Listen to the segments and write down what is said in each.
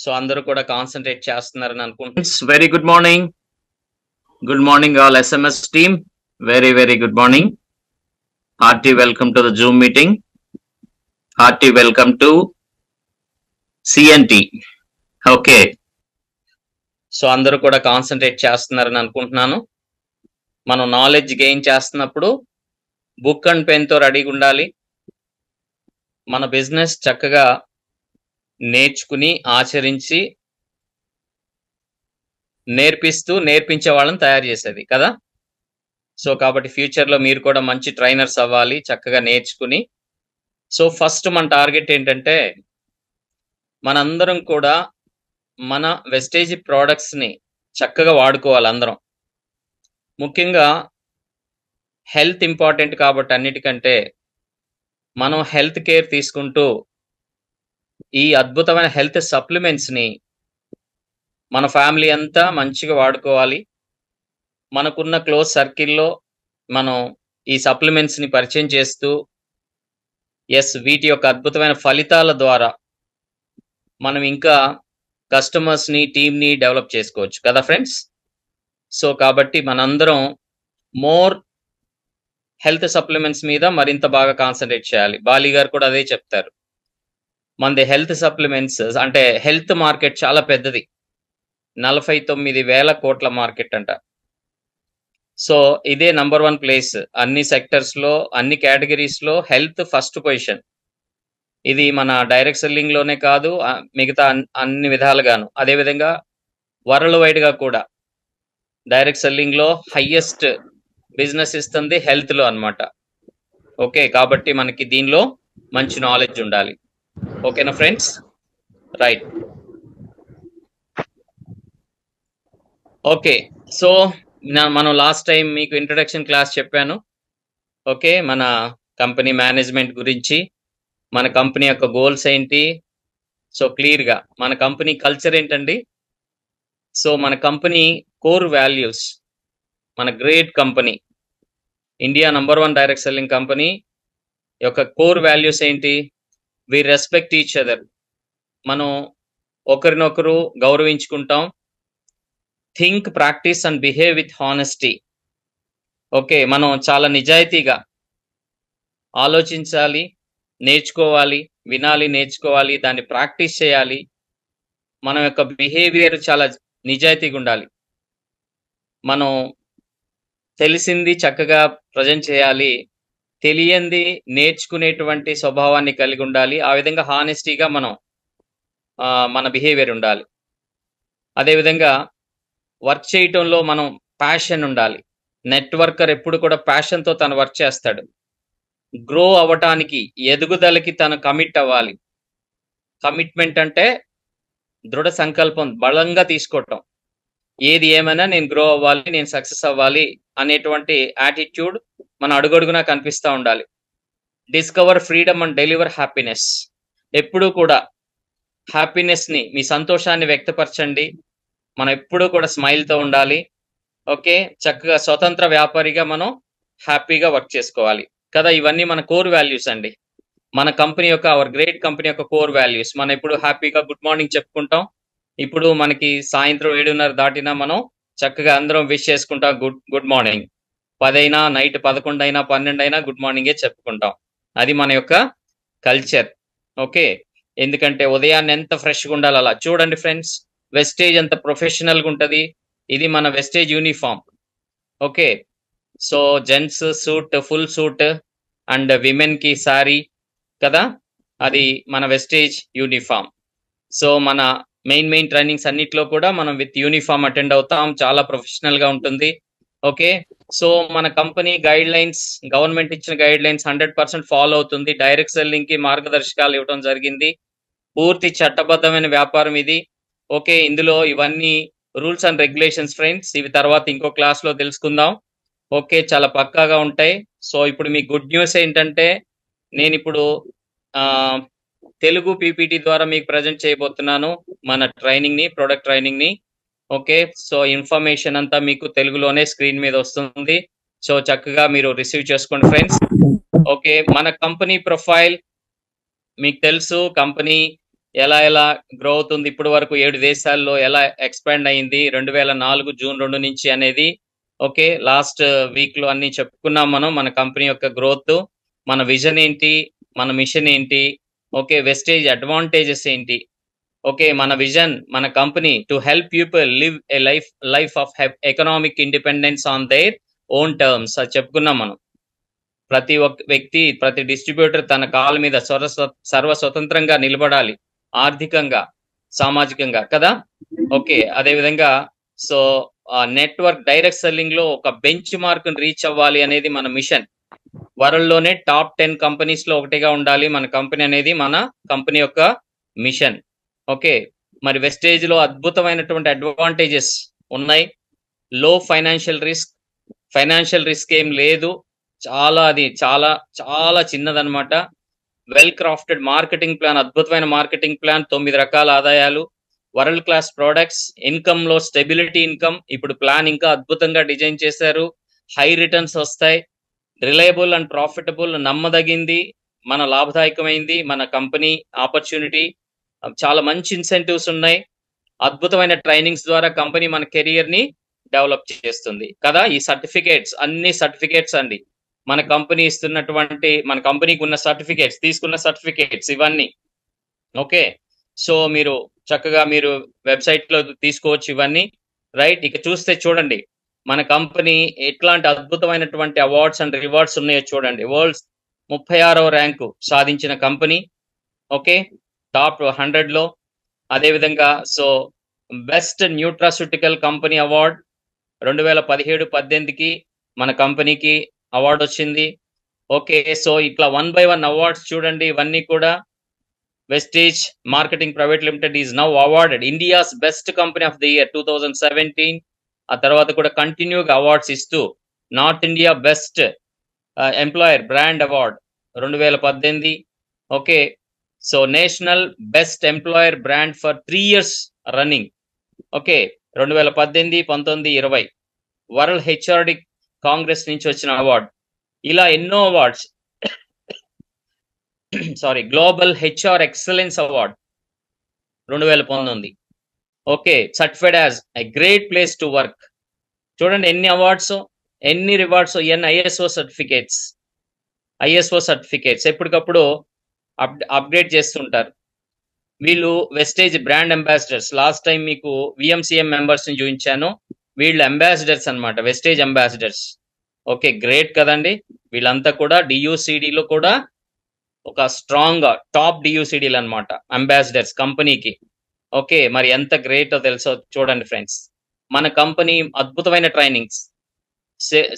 So అందరూ కూడా concentrate చేస్తున్నారని అనుకుంటున్నాను. Very good morning. Good morning all SMS team. Very good morning. Hearty welcome to the Zoom meeting. Hearty welcome to CNT. Okay, so అందరూ కూడా concentrate చేస్తున్నారని అనుకుంటున్నాను. మనం నాలెడ్జ్ గెయిన్ చేస్తున్నప్పుడు బుక్ అండ్ పెన్తో రెడీగా ఉండాలి. మన బిజినెస్ చక్కగా నేర్చుకుని ఆచరించి నేర్పిస్తూ నేర్పించే వాళ్ళని తయారు చేసేది కదా. సో కాబట్టి ఫ్యూచర్లో మీరు కూడా మంచి ట్రైనర్స్ అవ్వాలి, చక్కగా నేర్చుకుని. సో ఫస్ట్ మన టార్గెట్ ఏంటంటే మనందరం కూడా మన వెస్టేజ్ ప్రోడక్ట్స్ని చక్కగా వాడుకోవాలి అందరం. ముఖ్యంగా హెల్త్ ఇంపార్టెంట్ కాబట్టి అన్నిటికంటే మనం హెల్త్ కేర్ తీసుకుంటూ ఈ అద్భుతమైన హెల్త్ సప్లిమెంట్స్ని మన ఫ్యామిలీ అంతా మంచిగా వాడుకోవాలి. మనకున్న క్లోజ్ సర్కిల్లో మనం ఈ సప్లిమెంట్స్ని పరిచయం చేస్తూ వీటి యొక్క అద్భుతమైన ఫలితాల ద్వారా మనం ఇంకా కస్టమర్స్ని టీమ్ని డెవలప్ చేసుకోవచ్చు కదా ఫ్రెండ్స్. సో కాబట్టి మనందరం మోర్ హెల్త్ సప్లిమెంట్స్ మీద మరింత బాగా కాన్సన్ట్రేట్ చేయాలి. బాలి గారు కూడా అదే చెప్తారు. మనది హెల్త్ సప్లిమెంట్స్ అంటే హెల్త్ మార్కెట్ చాలా పెద్దది, 49,000 కోట్ల మార్కెట్ అంట. సో ఇదే నంబర్ 1 ప్లేస్ అన్ని సెక్టర్స్లో, అన్ని కేటగిరీస్లో హెల్త్ ఫస్ట్ పొజిషన్. ఇది మన డైరెక్ట్ సెల్లింగ్లోనే కాదు, మిగతా అన్ని విధాలుగాను. అదేవిధంగా వరల్డ్ వైడ్గా కూడా డైరెక్ట్ సెల్లింగ్లో హయ్యెస్ట్ బిజినెస్ ఇస్తుంది హెల్త్లో అన్నమాట. ఓకే, కాబట్టి మనకి దీనిలో మంచి నాలెడ్జ్ ఉండాలి. ఓకేనా ఫ్రెండ్స్? రైట్. ఓకే, సో మనం లాస్ట్ టైం మీకు ఇంట్రడక్షన్ క్లాస్ చెప్పాను. ఓకే, మన కంపెనీ మేనేజ్మెంట్ గురించి, మన కంపెనీ యొక్క గోల్స్ ఏంటి, సో క్లియర్గా మన కంపెనీ కల్చర్ ఏంటండి. సో మన కంపెనీ కోర్ వాల్యూస్, మన great company, India number 1 direct selling company యొక్క కోర్ వాల్యూస్ ఏంటి? We respect each other. మనం ఒకరినొకరు గౌరవించుకుంటాం. Think, practice and behave with honesty. Okay, మనం చాలా నిజాయితీగా ఆలోచించాలి, నేర్చుకోవాలి, వినాలి, నేర్చుకోవాలి, దాన్ని ప్రాక్టీస్ చేయాలి. మన యొక్క బిహేవియర్ చాలా నిజాయితీగా ఉండాలి. మనం తెలిసింది చక్కగా ప్రజెంట్ చేయాలి, తెలియంది నేర్చుకునేటువంటి స్వభావాన్ని కలిగి ఉండాలి. ఆ విధంగా హానెస్టీగా మనం మన బిహేవియర్ ఉండాలి. అదేవిధంగా వర్క్ చేయటంలో మనం ప్యాషన్ ఉండాలి. నెట్వర్కర్ ఎప్పుడు కూడా ప్యాషన్తో తను వర్క్ చేస్తాడు. గ్రో అవ్వటానికి, ఎదుగుదలకి తను కమిట్ అవ్వాలి. కమిట్మెంట్ అంటే దృఢ సంకల్పం, బలంగా తీసుకోవటం. ఏది ఏమైనా నేను గ్రో అవ్వాలి, నేను సక్సెస్ అవ్వాలి అనేటువంటి యాటిట్యూడ్ మన అడుగడుగునా కనిపిస్తూ ఉండాలి. Discover freedom and deliver happiness. ఎప్పుడూ కూడా హ్యాపీనెస్ని, మీ సంతోషాన్ని వ్యక్తపరచండి. మనం ఎప్పుడూ కూడా స్మైల్తో ఉండాలి. ఓకే, చక్కగా స్వతంత్ర వ్యాపారిగా మనం హ్యాపీగా వర్క్ చేసుకోవాలి కదా. ఇవన్నీ మన కోర్ వాల్యూస్ అండి. మన కంపెనీ యొక్క, అవర్ గ్రేట్ కంపెనీ యొక్క కోర్ వాల్యూస్. మనం ఇప్పుడు హ్యాపీగా గుడ్ మార్నింగ్ చెప్పుకుంటాం. ఇప్పుడు మనకి సాయంత్రం 7:30 దాటినా మనం చక్కగా అందరం విష్ చేసుకుంటాం గుడ్ మార్నింగ్. 10 అయినా, నైట్ 11 అయినా, 12 అయినా గుడ్ మార్నింగే చెప్పుకుంటాం. అది మన యొక్క కల్చర్. ఓకే, ఎందుకంటే ఉదయాన్ని ఎంత ఫ్రెష్గా ఉండాలి. అలా చూడండి ఫ్రెండ్స్, వెస్టేజ్ ఎంత ప్రొఫెషనల్గా ఉంటుంది. ఇది మన Vestige uniform. Okay, so gents suit, full suit, and విమెన్కి శారీ కదా, అది మన వెస్టేజ్ యూనిఫామ్. సో మన మెయిన్ ట్రైనింగ్స్ అన్నిట్లో కూడా మనం విత్ యూనిఫామ్ అటెండ్ అవుతాం. చాలా ప్రొఫెషనల్గా ఉంటుంది. ఓకే, సో మన కంపెనీ గైడ్ లైన్స్, గవర్నమెంట్ ఇచ్చిన గైడ్ లైన్స్ 100% ఫాలో అవుతుంది. డైరెక్ట్ సెల్లింగ్కి మార్గదర్శకాలు ఇవ్వడం జరిగింది. పూర్తి చట్టబద్ధమైన వ్యాపారం ఇది. ఓకే, ఇందులో ఇవన్నీ రూల్స్ అండ్ రెగ్యులేషన్స్ ఫ్రెండ్స్, ఇవి తర్వాత ఇంకో క్లాస్లో తెలుసుకుందాం. ఓకే, చాలా పక్కాగా ఉంటాయి. సో ఇప్పుడు మీ గుడ్ న్యూస్ ఏంటంటే నేను ఇప్పుడు తెలుగు పీపీటీ ద్వారా మీకు ప్రజెంట్ చేయబోతున్నాను మన ట్రైనింగ్ని, ప్రొడక్ట్ ట్రైనింగ్ని. ఓకే, సో ఇన్ఫర్మేషన్ అంతా మీకు తెలుగులోనే స్క్రీన్ మీద వస్తుంది. సో చక్కగా మీరు రిసీవ్ చేసుకోండి ఫ్రెండ్స్. ఓకే, మన కంపెనీ ప్రొఫైల్ మీకు తెలుసు. కంపెనీ ఎలా ఎలా గ్రో అవుతుంది, ఇప్పటి వరకు 7 దేశాల్లో ఎలా ఎక్స్పాండ్ అయింది 2004 జూన్ 2 నుంచి అనేది. ఓకే, లాస్ట్ వీక్ లో అన్ని చెప్పుకున్నాం మనం. మన కంపెనీ యొక్క గ్రోత్, మన విజన్ ఏంటి, మన మిషన్ ఏంటి, ఓకే, వెస్టేజ్ అడ్వాంటేజెస్ ఏంటి. ఓకే, మన విజన్, మన company to help people live A life of economic independence on their own terms అది చెప్పుకున్నాం మనం. ప్రతి ఒక్క వ్యక్తి, ప్రతి డిస్ట్రిబ్యూటర్ తన కాళ్ళ మీద సర్వ స్వతంత్రంగా నిలబడాలి, ఆర్థికంగా, సామాజికంగా కదా. ఓకే, అదే విధంగా సో నెట్వర్క్ డైరెక్ట్ సెల్లింగ్ లో ఒక బెంచ్ మార్క్ రీచ్ అవ్వాలి అనేది మన మిషన్. వరల్డ్ లోనే టాప్ 10 కంపెనీస్ లో ఒకటిగా ఉండాలి మన కంపెనీ అనేది మన కంపెనీ యొక్క మిషన్. ఓకే, మరి వెస్టేజ్ లో అద్భుతమైనటువంటి అడ్వాంటేజెస్ ఉన్నాయి. లో ఫైనాన్షియల్ రిస్క్ ఏం లేదు, అది చాలా చాలా చిన్నదనమాట. వెల్ క్రాఫ్టెడ్ మార్కెటింగ్ ప్లాన్, అద్భుతమైన మార్కెటింగ్ ప్లాన్, 9 రకాల ఆదాయాలు, వరల్డ్ క్లాస్ ప్రొడక్ట్స్, ఇన్కమ్ లో స్టెబిలిటీ ఇన్కమ్. ఇప్పుడు ప్లాన్ ఇంకా అద్భుతంగా డిజైన్ చేశారు, హై రిటర్న్స్ వస్తాయి, రిలయబుల్ అండ్ ప్రాఫిటబుల్, నమ్మదగింది, మన లాభదాయకమైంది మన కంపెనీ ఆపర్చునిటీ. చాలా మంచి ఇన్సెంటివ్స్ ఉన్నాయి, అద్భుతమైన ట్రైనింగ్స్ ద్వారా కంపెనీ మన కెరియర్ ని డెవలప్ చేస్తుంది కదా. ఈ సర్టిఫికేట్స్, అన్ని సర్టిఫికేట్స్ అండి మన కంపెనీ ఇస్తున్నటువంటి, మన కంపెనీకి ఉన్న సర్టిఫికేట్స్, తీసుకున్న సర్టిఫికేట్స్ ఇవన్నీ. ఓకే, సో మీరు చక్కగా మీరు వెబ్సైట్ లో తీసుకోవచ్చు ఇవన్నీ. రైట్, ఇక చూస్తే చూడండి మన కంపెనీ ఎట్లాంటి అద్భుతమైనటువంటి అవార్డ్స్ అండ్ రివార్డ్స్ ఉన్నాయో చూడండి. వరల్డ్స్ 36వ ర్యాంకు సాధించిన కంపెనీ, ఓకే, టాప్ 100 లో. అదేవిధంగా so best nutraceutical company award 2017-18కి మన కంపెనీకి అవార్డు వచ్చింది. ఓకే, సో ఇట్లా 1 by 1 అవార్డ్స్ చూడండి. ఇవన్నీ కూడా Vestige marketing private limited is now awarded India's best company of the year 2017. ఆ తర్వాత కూడా కంటిన్యూగా అవార్డ్స్ ఇస్తూ north India best employer brand award 2018. Okay, so national best employer brand for 3 years running. Okay, 2018, 19, 20 world HRD congress నుంచి వచ్చిన award. ఇలా ఎన్నో awards. Sorry, global HR excellence award 2019. Okay, certified as a great place to work. చూడండి ఎన్ని awards, ఎన్ని rewards, ఎన్ని ISO certificates ఎప్పటికప్పుడు update చేస్తుంటారు వీళ్ళు. Vestige brand ambassadors, last time మీకు విఎంసిఎం మెంబర్స్ ని చూపించాను, వీళ్ళు అంబాసిడర్స్ అన్నమాట, వెస్టేజ్ అంబాసిడర్స్. ఓకే, గ్రేట్ కదండి. వీళ్ళంతా కూడా డియూసిడిలో కూడా ఒక స్ట్రాంగ్ టాప్ డియూసిడీలు అనమాట, అంబాసిడర్స్ కంపెనీకి. ఓకే, మరి ఎంత గ్రేటో తెలుసో చూడండి ఫ్రెండ్స్. మన కంపెనీ అద్భుతమైన trainings,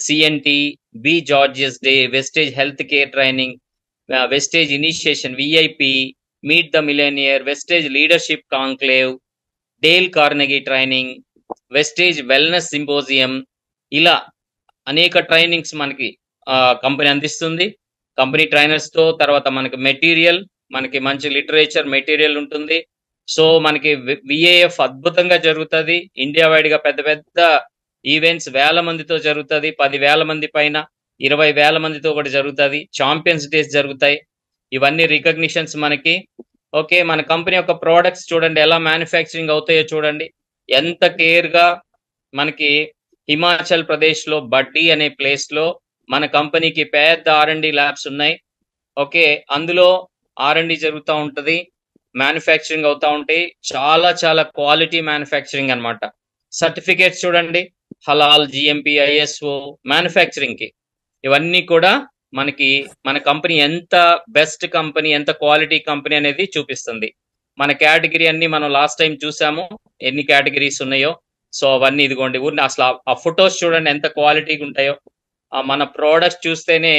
CNT, be gorgeous day, Vestige health care training, Vestige initiation VIP, meet the millionaire, Vestige leadership conclave, Dale Carnegie training, Vestige wellness symposium, ఇలా అనేక ట్రైనింగ్స్ మనకి కంపెనీ అందిస్తుంది. కంపెనీ ట్రైనర్స్ తో తర్వాత మనకి మెటీరియల్, మనకి మంచి లిటరేచర్ మెటీరియల్ ఉంటుంది. సో మనకి విఏఎఫ్ అద్భుతంగా జరుగుతుంది, ఇండియా వైడ్ గా పెద్ద పెద్ద ఈవెంట్స్ 1000 మందితో జరుగుతుంది, 10,000 మంది పైన, 20,000 మందితో కూడా జరుగుతుంది, ఛాంపియన్స్ డేస్ జరుగుతాయి. ఇవన్నీ రికగ్నిషన్స్ మనకి. ఓకే, మన కంపెనీ యొక్క ప్రోడక్ట్స్ చూడండి ఎలా మ్యానుఫ్యాక్చరింగ్ అవుతాయో చూడండి, ఎంత కేర్ గా. మనకి హిమాచల్ ప్రదేశ్ లో బడ్డీ అనే ప్లేస్ లో మన కంపెనీకి పెద్ద R&D ల్యాబ్స్ ఉన్నాయి. ఓకే, అందులో R&D జరుగుతూ ఉంటది, మ్యానుఫ్యాక్చరింగ్ అవుతా ఉంటాయి, చాలా చాలా క్వాలిటీ మ్యానుఫ్యాక్చరింగ్ అన్నమాట. సర్టిఫికేట్స్ చూడండి, హలాల్, జిఎంపి, ఐఎస్ఓ మ్యానుఫ్యాక్చరింగ్ కి. ఇవన్నీ కూడా మనకి మన కంపెనీ ఎంత బెస్ట్ కంపెనీ, ఎంత క్వాలిటీ కంపెనీ అనేది చూపిస్తుంది. మన కేటగిరీ అన్ని మనం లాస్ట్ టైం చూసాము, ఎన్ని కేటగిరీస్ ఉన్నాయో. సో అవన్నీ ఇదిగోండి, ఊరిని అసలు ఆ ఫొటోస్ చూడండి ఎంత క్వాలిటీగా ఉంటాయో. మన ప్రోడక్ట్స్ చూస్తేనే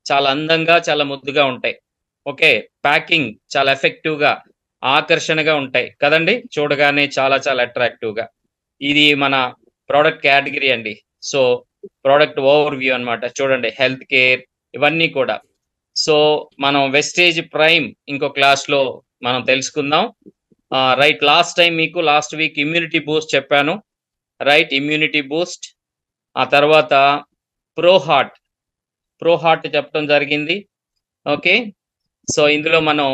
చాలా అందంగా, చాలా ముద్దుగా ఉంటాయి. ఓకే, ప్యాకింగ్ చాలా ఎఫెక్టివ్ గా, ఆకర్షణగా ఉంటాయి కదండి, చూడగానే చాలా చాలా అట్రాక్టివ్ గా. ఇది మన ప్రోడక్ట్ కేటగిరీ అండి. సో ప్రోడక్ట్ ఓవర్ వ్యూ అనమాట, చూడండి హెల్త్ కేర్ ఇవన్నీ కూడా. సో మనం వెస్టేజ్ ప్రైమ్ ఇంకో క్లాస్ లో మనం తెలుసుకుందాం. Right, last week immunity boost చెప్పాను. Right, immunity boost. ఆ తర్వాత ప్రో హార్ట్ చెప్పడం జరిగింది. ఓకే, సో ఇందులో మనం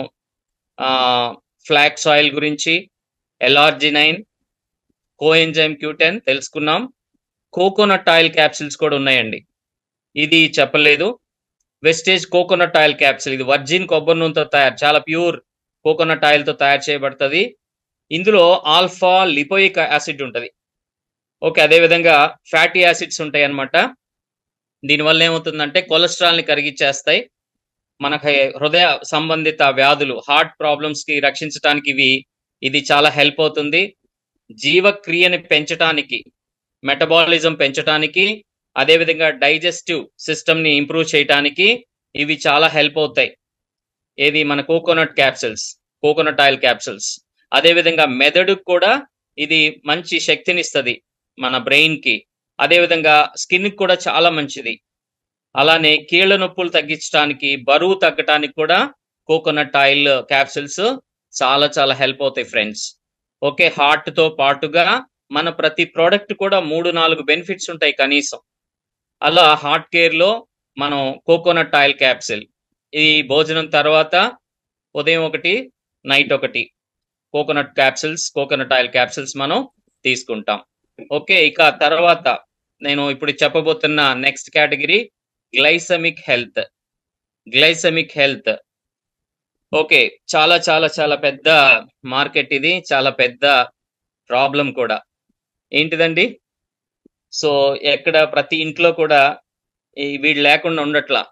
ఫ్లాక్స్ ఆయిల్ గురించి, ఎలార్జినైన్, కోఎంజైమ్ Q10 తెలుసుకున్నాం. కోకోనట్ ఆయిల్ క్యాప్సిల్స్ కూడా ఉన్నాయండి. ఇది చెప్పలేదు. వెస్టేజ్ కోకోనట్ ఆయిల్ క్యాప్సిల్, ఇది వర్జిన్ కొబ్బరి నూనెతో తయారు, చాలా ప్యూర్ కోకోనట్ ఆయిల్ తో తయారు చేయబడుతుంది. ఇందులో ఆల్ఫా లిపోయిక్ యాసిడ్ ఉంటుంది. ఓకే, అదేవిధంగా ఫ్యాటీ యాసిడ్స్ ఉంటాయి అన్నమాట. దీనివల్ల ఏమవుతుందంటే కొలెస్ట్రాల్ ని కరిగిచ్చేస్తాయి. మనకి హృదయ సంబంధిత వ్యాధులు, హార్ట్ ప్రాబ్లమ్స్ కి రక్షించడానికి ఇది చాలా హెల్ప్ అవుతుంది. జీవక్రియని పెంచడానికి, మెటబాలిజం పెంచడానికి, అదేవిధంగా డైజెస్టివ్ సిస్టమ్ ని ఇంప్రూవ్ చేయడానికి ఇవి చాలా హెల్ప్ అవుతాయి. ఏది మన కోకోనట్ ఆయిల్ క్యాప్సిల్స్. అదేవిధంగా మెదడుకు కూడా ఇది మంచి శక్తినిస్తుంది, మన బ్రెయిన్ కి. అదేవిధంగా స్కిన్ కి కూడా చాలా మంచిది. అలానే కీళ్ల నొప్పులు తగ్గించడానికి, బరువు తగ్గడానికి కూడా కోకోనట్ ఆయిల్ క్యాప్సిల్స్ చాలా చాలా హెల్ప్ అవుతాయి ఫ్రెండ్స్. ఓకే, హార్ట్ తో పాటుగా మన ప్రతి ప్రోడక్ట్ కూడా 3-4 బెనిఫిట్స్ ఉంటాయి కనీసం. అలా హార్ట్ కేర్ లో మనం కోకోనట్ ఆయిల్ క్యాప్సిల్, ఈ భోజనం తర్వాత ఉదయం ఒకటి, నైట్ ఒకటి కోకోనట్ ఆయిల్ క్యాప్సిల్స్ మనం తీసుకుంటాం. ఓకే, ఇక తర్వాత నేను ఇప్పుడు చెప్పబోతున్న next category glycemic health. Okay, చాలా చాలా చాలా పెద్ద మార్కెట్ ఇది, చాలా పెద్ద ప్రాబ్లం కూడా. ఏంటిదండి? సో ఎక్కడ ప్రతి ఇంట్లో కూడా వీళ్ళు లేకుండా ఉండట్లా.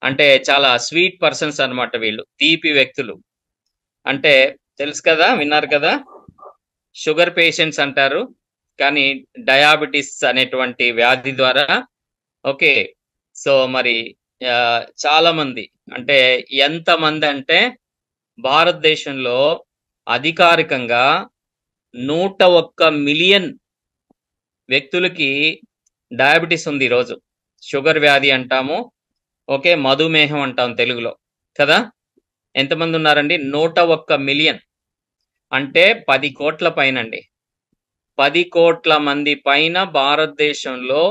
అంటే చాలా స్వీట్ పర్సన్స్ అన్నమాట వీళ్ళు, తీపి వ్యక్తులు. అంటే తెలుసు కదా, విన్నారు కదా, షుగర్ పేషెంట్స్ అంటారు, కానీ డయాబెటిస్ అనేటువంటి వ్యాధి ద్వారా. ఓకే, సో మరి చాలా మంది, అంటే ఎంతమంది అంటే భారతదేశంలో అధికారికంగా 101 మిలియన్ వ్యక్తులకి డయాబెటిస్ ఉంది ఈరోజు. షుగర్ వ్యాధి అంటాము, ఓకే, మధుమేహం అంటాం తెలుగులో కదా. ఎంతమంది ఉన్నారండి? 101 మిలియన్, అంటే 10 కోట్ల పైన అండి. 10 కోట్ల మంది పైన భారతదేశంలో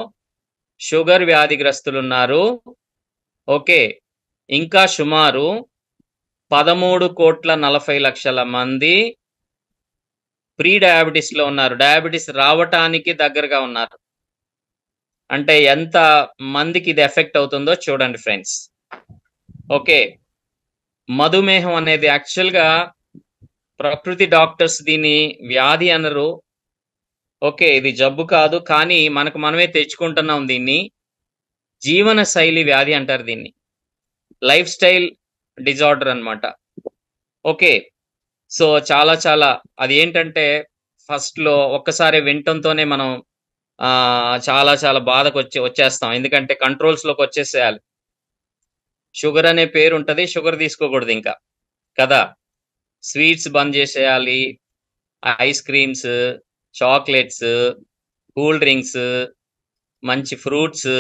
షుగర్ వ్యాధిగ్రస్తులు ఉన్నారు. ఓకే, ఇంకా సుమారు 13,40,00,000 మంది ప్రీ డయాబెటిస్ లో ఉన్నారు, డయాబెటిస్ రావటానికి దగ్గరగా ఉన్నారు. అంటే ఎంత మందికి ఇది ఎఫెక్ట్ అవుతుందో చూడండి ఫ్రెండ్స్. ఓకే, మధుమేహం అనేది యాక్చువల్ గా ప్రకృతి డాక్టర్స్ దీన్ని వ్యాధి అనరు. ఓకే, ఇది జబ్బు కాదు, కానీ మనకు మనమే తెచ్చుకుంటున్నాం దీన్ని. జీవన శైలి వ్యాధి అంటారు దీన్ని, లైఫ్ స్టైల్ డిజార్డర్ అన్నమాట. ఓకే, సో చాలా చాలా అది ఏంటంటే ఫస్ట్ లో ఒక్కసారి వినటంతోనే మనం చాలా చాలా బాధకు వచ్చేస్తాం, ఎందుకంటే కంట్రోల్స్ లోకి వచ్చేసేయాలి. షుగర్ అనే పేరు ఉంటది, షుగర్ తీసుకోకూడదు ఇంకా కదా. స్వీట్స్ బంద్ చేసేయాలి, ice creams, chocolates, cool drinks, మంచి ఫ్రూట్స్,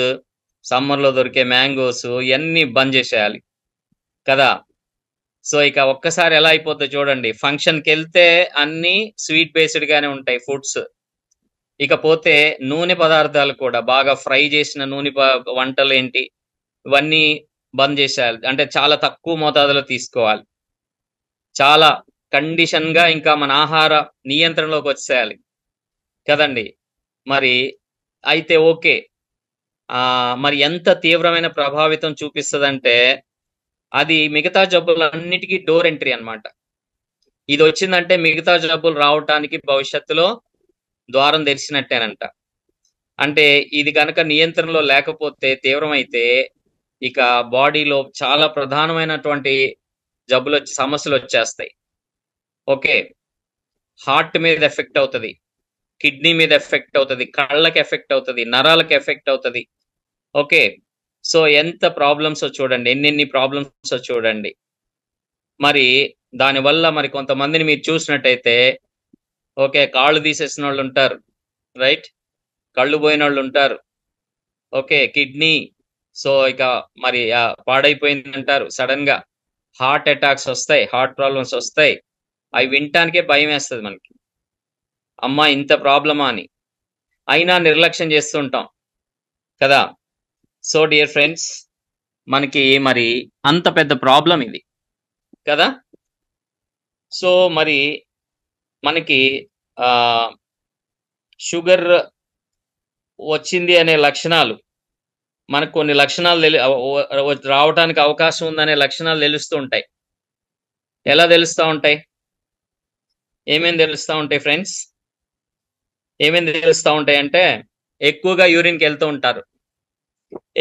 సమ్మర్ లో దొరికే మ్యాంగోస్, ఇవన్నీ బంద్ చేసేయాలి కదా. సో ఇక ఒక్కసారి ఎలా అయిపోతుందో చూడండి. ఫంక్షన్కి వెళ్తే అన్ని స్వీట్ బేస్డ్ గానే ఉంటాయి ఫుడ్స్. ఇకపోతే నూనె పదార్థాలు కూడా, బాగా ఫ్రై చేసిన నూనె వంటలు ఏంటి, ఇవన్నీ బంద్ చేసేయాలి. అంటే చాలా తక్కువ మోతాదులో తీసుకోవాలి, చాలా కండిషన్ గా ఇంకా మన ఆహార నియంత్రణలోకి వచ్చేయాలి కదండి. మరి అయితే ఓకే, మరి ఎంత తీవ్రమైన ప్రభావితం చూపిస్తుందంటే అది మిగతా జబ్బులన్నిటికీ డోర్ ఎంట్రీ అన్నమాట. ఇది వచ్చిందంటే మిగతా జబ్బులు రావటానికి భవిష్యత్తులో ద్వారం తెరిచినట్టేనంట. అంటే ఇది కనుక నియంత్రణలో లేకపోతే, తీవ్రమైతే, ఇక బాడీలో చాలా ప్రధానమైనటువంటి సమస్యలు వచ్చేస్తాయి. ఓకే, హార్ట్ మీద ఎఫెక్ట్ అవుతుంది, కిడ్నీ మీద ఎఫెక్ట్ అవుతుంది, కళ్ళకి ఎఫెక్ట్ అవుతుంది, నరాలకు ఎఫెక్ట్ అవుతుంది. ఓకే, సో ఎంత ప్రాబ్లమ్స్ చూడండి, ఎన్నెన్ని ప్రాబ్లమ్స్ చూడండి. మరి దానివల్ల మరి కొంతమందిని మీరు చూసినట్టయితే, ఓకే, కాళ్ళు తీసేసిన వాళ్ళు ఉంటారు, రైట్, కళ్ళు పోయిన వాళ్ళు ఉంటారు. ఓకే, కిడ్నీ, సో ఇక మరి పాడైపోయింది అంటారు. సడన్ గా హార్ట్ అటాక్స్ వస్తాయి, హార్ట్ ప్రాబ్లమ్స్ వస్తాయి. అవి వినటానికే భయం వేస్తుంది మనకి, అమ్మా ఇంత ప్రాబ్లమా అని. అయినా నిర్లక్ష్యం చేస్తుంటాం కదా. సో డియర్ ఫ్రెండ్స్, మనకి మరి అంత పెద్ద ప్రాబ్లం ఇది కదా. సో మరి మనకి షుగర్ వచ్చింది అనే లక్షణాలు, మనకు కొన్ని లక్షణాలు రావడానికి అవకాశం ఉందనే లక్షణాలు తెలుస్తూ ఉంటాయి. ఎలా తెలుస్తూ ఉంటాయి? ఏమేమి తెలుస్తూ ఉంటాయి ఫ్రెండ్స్? ఏమేమి తెలుస్తూ ఉంటాయి అంటే, ఎక్కువగా యూరిన్కి వెళ్తూ ఉంటారు,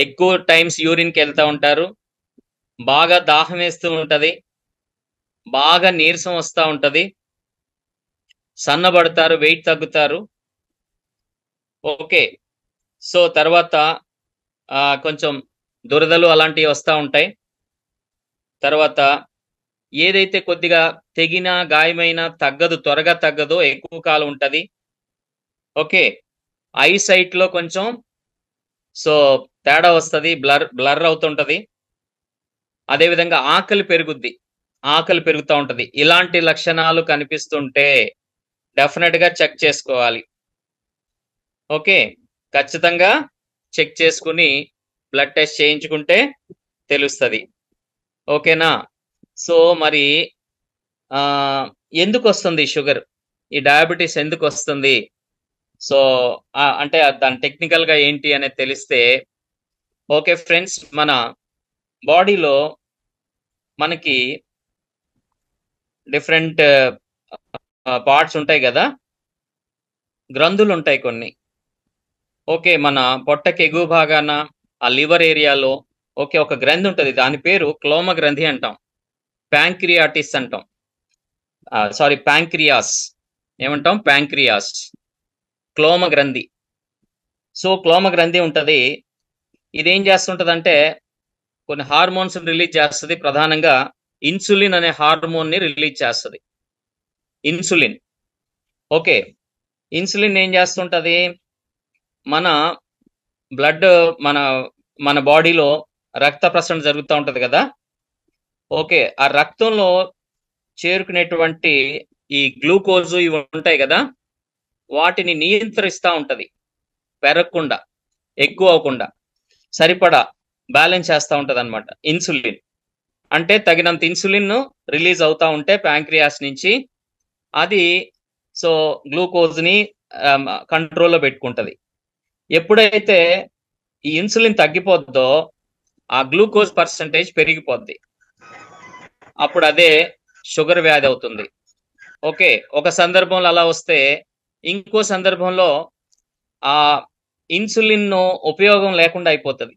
ఎక్కువ టైమ్స్ యూరిన్కి వెళ్తూ ఉంటారు, బాగా దాహం వేస్తూ ఉంటది, బాగా నీరసం వస్తూ ఉంటది, సన్నబడతారు, వెయిట్ తగ్గుతారు. ఓకే. సో తర్వాత కొంచెం దురదలు అలాంటివి వస్తూ ఉంటాయి. తర్వాత ఏదైతే కొద్దిగా తెగిన గాయమైన తగ్గదు, త్వరగా తగ్గదో, ఎక్కువ కాలం ఉంటది. ఓకే. ఐ సైట్ లో కొంచెం సో తేడా వస్తుంది, బ్లర్ అవుతుంటది. అదేవిధంగా ఆకలి పెరుగుతూ ఉంటది. ఇలాంటి లక్షణాలు కనిపిస్తుంటే డెఫినెట్ గా చెక్ చేసుకోవాలి. ఓకే, ఖచ్చితంగా చెక్ చేసుకుని బ్లడ్ టెస్ట్ చేయించుకుంటే తెలుస్తుంది. ఓకేనా? సో మరి ఎందుకు వస్తుంది షుగర్, ఈ డయాబెటీస్ ఎందుకు వస్తుంది? సో అంటే దాని టెక్నికల్ గా ఏంటి అనేది తెలిస్తే, ఓకే ఫ్రెండ్స్, మన బాడీలో మనకి డిఫరెంట్ పార్ట్స్ ఉంటాయి కదా, గ్రంథులు ఉంటాయి కొన్ని. ఓకే, మన పొట్టకి ఎగువ భాగాన ఆ లివర్ ఏరియాలో ఓకే ఒక గ్రంథి ఉంటుంది, దాని పేరు క్లోమ గ్రంథి అంటాం, ప్యాంక్రియాటిస్ అంటాం. సారీ, ప్యాంక్రియాస్ ఏమంటాం? ప్యాంక్రియాస్, క్లోమ గ్రంథి. సో క్లోమ గ్రంథి ఉంటది, ఇదేం చేస్తుంటదంటే కొన్ని హార్మోన్స్ రిలీజ్ చేస్తుంది. ప్రధానంగా ఇన్సులిన్ అనే హార్మోన్ ని రిలీజ్ చేస్తుంది. ఇన్సులిన్. ఓకే, ఇన్సులిన్ ఏం చేస్తుంటది, మన బ్లడ్ మన బాడీలో రక్త ప్రసరణ జరుగుతూ ఉంటది కదా. ఓకే, ఆ రక్తంలో చేరుకునేటువంటి ఈ గ్లూకోజ్ ఇవి ఉంటాయి కదా, వాటిని నియంత్రిస్తూ ఉంటది, పెరగకుండా ఎక్కువ అవ్వకుండా సరిపడా బ్యాలెన్స్ చేస్తూ ఉంటది అనమాట ఇన్సులిన్. అంటే తగినంత ఇన్సులిన్ రిలీజ్ అవుతా ఉంటే ప్యాంక్రియాస్ నుంచి అది సో గ్లూకోజ్ ని కంట్రోల్లో పెట్టుకుంటది. ఎప్పుడైతే ఈ ఇన్సులిన్ తగ్గిపోద్దో ఆ గ్లూకోజ్ పర్సంటేజ్ పెరిగిపోద్ది, అప్పుడు అదే షుగర్ వ్యాధి అవుతుంది. ఓకే, ఒక సందర్భంలో అలా వస్తే ఇంకో సందర్భంలో ఆ ఇన్సులిన్ ఉపయోగం లేకుండా అయిపోతుంది,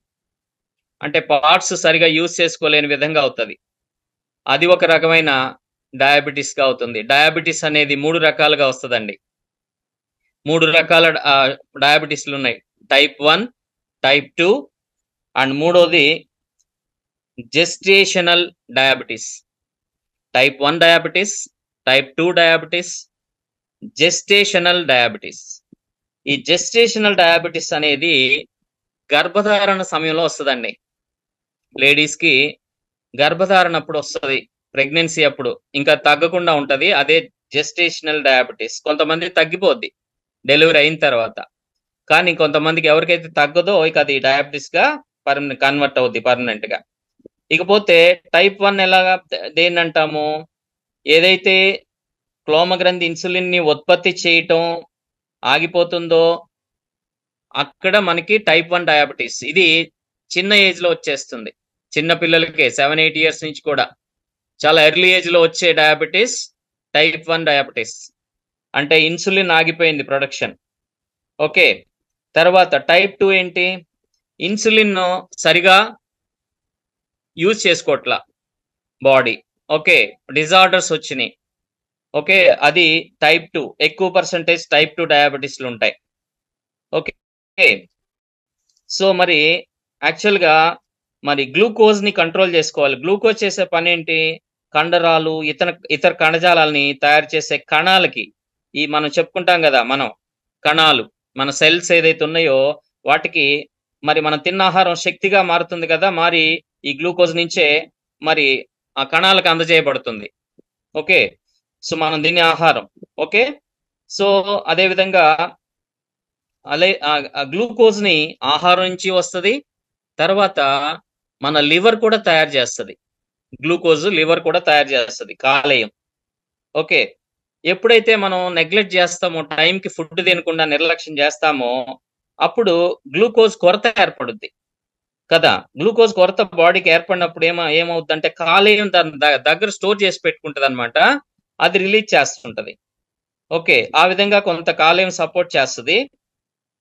అంటే పార్ట్స్ సరిగా యూజ్ చేసుకోలేని విధంగా అవుతుంది. అది ఒక రకమైన డయాబెటీస్ గా అవుతుంది. డయాబెటీస్ అనేది 3 రకాలుగా వస్తుందండి. 3 రకాల డయాబెటీస్లు ఉన్నాయి, టైప్ 1, టైప్ 2 అండ్ మూడోది gestational diabetes. Type 1 diabetes, type 2 diabetes, gestational diabetes. ఈ జెస్టేషనల్ డయాబెటీస్ అనేది గర్భధారణ సమయంలో వస్తుందండి. లేడీస్ కి గర్భధారణ అప్పుడు వస్తుంది, ప్రెగ్నెన్సీ అప్పుడు ఇంకా తగ్గకుండా ఉంటది, అదే జెస్టేషనల్ డయాబెటీస్. కొంతమంది తగ్గిపోద్ది డెలివరీ అయిన తర్వాత, కానీ కొంతమందికి ఎవరికైతే తగ్గదో ఇక అది డయాబెటీస్ గా కన్వర్ట్ అవుద్ది పర్మనెంట్ గా. ఇకపోతే టైప్ 1 ఎలాగా దేన్ని అంటాము, ఏదైతే క్లోమగ్రంథి ఇన్సులిన్ ని ఉత్పత్తి చేయటం ఆగిపోతుందో అక్కడ మనకి టైప్ 1 డయాబెటీస్. ఇది చిన్న ఏజ్ లో వచ్చేస్తుంది, చిన్న పిల్లలకే 7-8 ఇయర్స్ నుంచి కూడా చాలా ఎర్లీ ఏజ్ లో వచ్చే డయాబెటీస్ టైప్ 1 డయాబెటీస్, అంటే ఇన్సులిన్ ఆగిపోయింది ప్రొడక్షన్. ఓకే, తర్వాత టైప్ 2 ఏంటి, ఇన్సులిన్ సరిగా యూజ్ చేసుకోవట్లా బాడీ. ఓకే, డిజార్డర్స్ వచ్చినాయి. ఓకే, అది టైప్ 2, ఎక్కువ పర్సంటేజ్ టైప్ 2 డయాబెటీస్లు ఉంటాయి. ఓకే, సో మరి యాక్చువల్గా మరి గ్లూకోజ్ ని కంట్రోల్ చేసుకోవాలి. గ్లూకోజ్ చేసే పని ఏంటి, కండరాలు ఇతర కణజాలాలని తయారు చేసే కణాలకి, ఈ మనం చెప్పుకుంటాం కదా, మనం కణాలు, మన సెల్స్ ఏదైతే ఉన్నాయో వాటికి మరి మనం తిన్న ఆహారం శక్తిగా మారుతుంది కదా, మరి ఈ గ్లూకోజ్ నుంచే మరి ఆ కణాలకు అందజేయబడుతుంది. ఓకే, సో మనం తినే ఆహారం. ఓకే, సో అదే విధంగా గ్లూకోజ్ ని ఆహారం నుంచి వస్తుంది, తర్వాత మన లివర్ కూడా తయారు చేస్తుంది, గ్లూకోజ్ లివర్ కూడా తయారు చేస్తుంది, కాలేయం. ఓకే. ఎప్పుడైతే మనం నెగ్లెక్ట్ చేస్తామో, టైంకి ఫుడ్ తినకుండా నిర్లక్ష్యం చేస్తామో, అప్పుడు గ్లూకోజ్ కొరత ఏర్పడుద్ది కదా! గ్లూకోజ్ కొరత బాడీకి ఏర్పడినప్పుడు ఏమవుద్దంటే కాలేయం దాని దగ్గర స్టోర్ చేసి పెట్టుకుంటదనమాట. అది రిలీజ్ చేస్తుంటది. ఓకే. ఆ విధంగా కొంత కాలేయం సపోర్ట్ చేస్తది.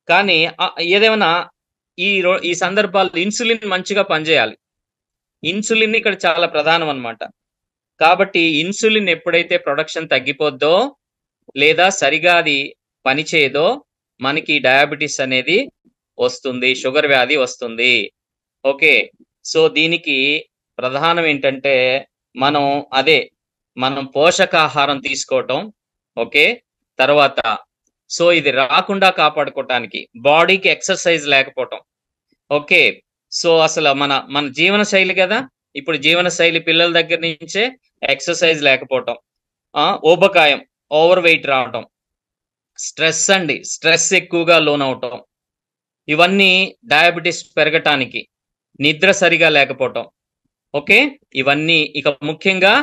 కానీ ఏదేమైనా ఈ సందర్భాల్లో ఇన్సులిన్ మంచిగా పనిచేయాలి. ఇన్సులిన్ ఇక్కడ చాలా ప్రధానం అన్నమాట. కాబట్టి ఇన్సులిన్ ఎప్పుడైతే ప్రొడక్షన్ తగ్గిపోద్దో, లేదా సరిగా అది పనిచేయదో, మనకి డయాబెటిస్ అనేది వస్తుంది. షుగర్ వ్యాధి వస్తుంది. ఓకే. సో, దీనికి ప్రధానం ఏంటంటే, మనం అదే మనం పోషకాహారం తీసుకోవటం. ఓకే. తర్వాత ఇది రాకుండా కాపాడుకోవటానికి బాడీకి ఎక్సర్సైజ్ లేకపోవటం. ఓకే. సో, అసలు మన మన జీవన శైలి గదా! ఇప్పుడు జీవన శైలి పిల్లల దగ్గర నుంచే ఎక్సర్సైజ్ లేకపోవటం. ఊబకాయం, ఓవర్ వెయిట్ రావటం. స్ట్రెస్ అండి. స్ట్రెస్ ఎక్కువగా లోనవటం. ఇవన్నీ డయాబెటిస్ పెరగటానికి. నిద్ర సరిగా లేకపోవటం. ఓకే. ఇవన్నీ ఇక ముఖ్యంగా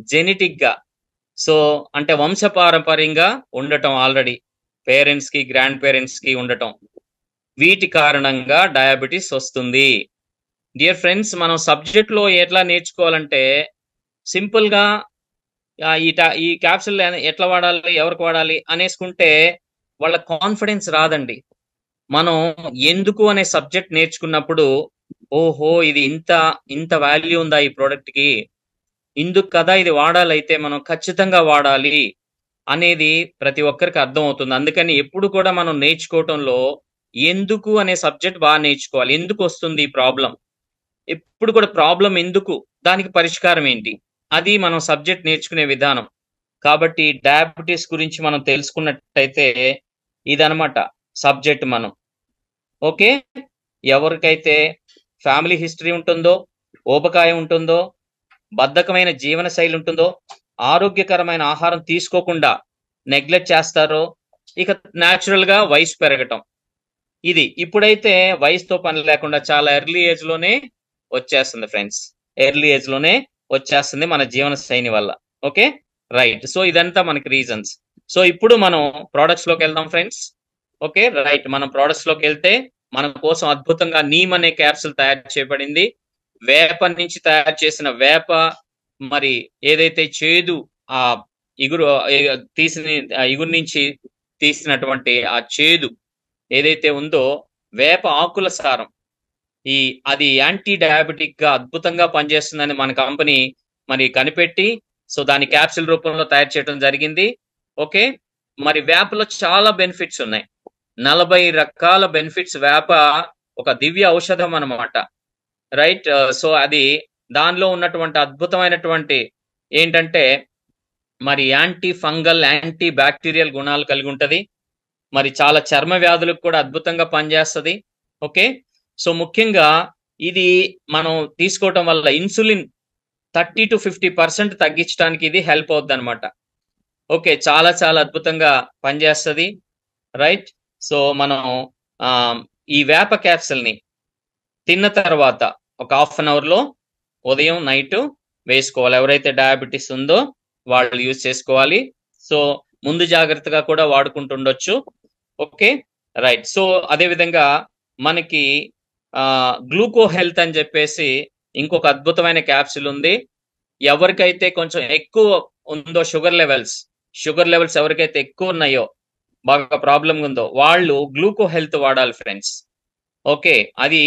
జెనెటిక్‌గా. సో, అంటే వంశపారంపర్యంగా ఉండటం ఆల్రెడీ. పేరెంట్స్‌కి, గ్రాండ్ పేరెంట్స్‌కి ఉండటం. వీటి కారణంగా డయాబెటిస్ వస్తుంది. డియర్ ఫ్రెండ్స్, మనం సబ్జెక్ట్‌లో ఎట్లా నేర్చుకోవాలంటే సింపుల్‌గా ఈ క్యాప్సూల్ ఎట్లా వాడాలి, ఎవరికి వాడాలి అనేసుకుంటే వాళ్ళ కాన్ఫిడెన్స్ రాదండి. మనం ఎందుకు అనే సబ్జెక్ట్ నేర్చుకున్నప్పుడు, ఓహో! ఇది ఇంత వాల్యూ ఉందా ఈ ప్రొడక్ట్‌కి? ఇందుకు కదా ఇది వాడాలైతే మనం ఖచ్చితంగా వాడాలి అనేది ప్రతి ఒక్కరికి అర్థమవుతుంది. అందుకని ఎప్పుడు కూడా మనం నేర్చుకోవటంలో ఎందుకు అనే సబ్జెక్ట్ బాగా నేర్చుకోవాలి. ఎందుకొస్తుంది ఈ ప్రాబ్లమ్? ఎప్పుడు కూడా ప్రాబ్లమ్ ఎందుకు? దానికి పరిష్కారం ఏంటి? అది మనం సబ్జెక్ట్ నేర్చుకునే విధానం. కాబట్టి డయాబెటిస్ గురించి మనం తెలుసుకున్నట్టయితే ఇదనమాట సబ్జెక్ట్ మనం. ఓకే. ఎవరికైతే ఫ్యామిలీ హిస్టరీ ఉంటుందో, ఊబకాయం ఉంటుందో, బద్ధకమైన జీవన శైలి ఉంటుందో, ఆరోగ్యకరమైన ఆహారం తీసుకోకుండా నెగ్లెక్ట్ చేస్తారో, ఇక న్యాచురల్‌గా వయసు పెరగటం. ఇది. ఇప్పుడైతే వయసుతో పని లేకుండా చాలా ఎర్లీ ఏజ్‌లోనే వచ్చేస్తుంది ఫ్రెండ్స్. ఎర్లీ ఏజ్‌లోనే వచ్చేస్తుంది మన జీవన శైలి వల్ల. ఓకే. రైట్. సో, ఇదంతా మనకి రీజన్స్. సో, ఇప్పుడు మనం ప్రొడక్ట్స్‌లోకి వెళ్దాం ఫ్రెండ్స్. ఓకే. రైట్. మనం ప్రొడక్ట్స్‌లోకెళ్తే మన కోసం అద్భుతంగా నీమ్ అనే క్యాప్సూల్ తయారు చేయబడింది. వేప నుంచి తయారు చేసిన వేప మరి ఏదైతే చేదు ఆహ్, ఇగురు ఇగురు నుంచి తీసినటువంటి ఆ చేదు ఏదైతే ఉందో వేప ఆకుల సారం. అది యాంటీ డయాబెటిక్‌గా అద్భుతంగా పనిచేస్తుందని మన కంపెనీ మరి కనిపెట్టి, సో, దాన్ని క్యాప్సూల్ రూపంలో తయారు చేయడం జరిగింది. ఓకే. మరి వేపలో చాలా బెనిఫిట్స్ ఉన్నాయి. 40 రకాల బెనిఫిట్స్ వేప ఒక దివ్య ఔషధం అన్నమాట. రైట్. సో, అది దానిలో ఉన్నటువంటి అద్భుతమైనటువంటి ఏంటంటే మరి యాంటీ ఫంగల్, యాంటీ బాక్టీరియల్ గుణాలు కలిగి ఉంటది. మరి చాలా చర్మ వ్యాధులకు కూడా అద్భుతంగా పనిచేస్తది. ఓకే. సో, ముఖ్యంగా ఇది మనం తీసుకోవటం వల్ల ఇన్సులిన్ 30-50% తగ్గించడానికి ఇది హెల్ప్ అవుద్దనమాట. ఓకే. చాలా చాలా అద్భుతంగా పనిచేస్తది. రైట్. సో, మనం ఈ వేప క్యాప్సూల్‌ని తిన్న తర్వాత ఒక హాఫ్ అన్ అవర్‌లో ఉదయం, నైటు వేసుకోవాలి. ఎవరైతే డయాబెటిస్ ఉందో వాళ్ళు యూజ్ చేసుకోవాలి. సో, ముందు జాగ్రత్తగా కూడా వాడుకుంటుండొచ్చు. ఓకే. రైట్. సో, అదే విధంగా మనకి గ్లూకో హెల్త్ అని చెప్పేసి ఇంకొక అద్భుతమైన క్యాప్సూల్ ఉంది. ఎవరికైతే కొంచెం ఎక్కువ ఉందో షుగర్ లెవెల్స్ ఎవరికైతే ఎక్కువ ఉన్నాయో, బాగా ప్రాబ్లమ్ ఉందో వాళ్ళు గ్లూకో హెల్త్ వాడాలి ఫ్రెండ్స్. ఓకే. అది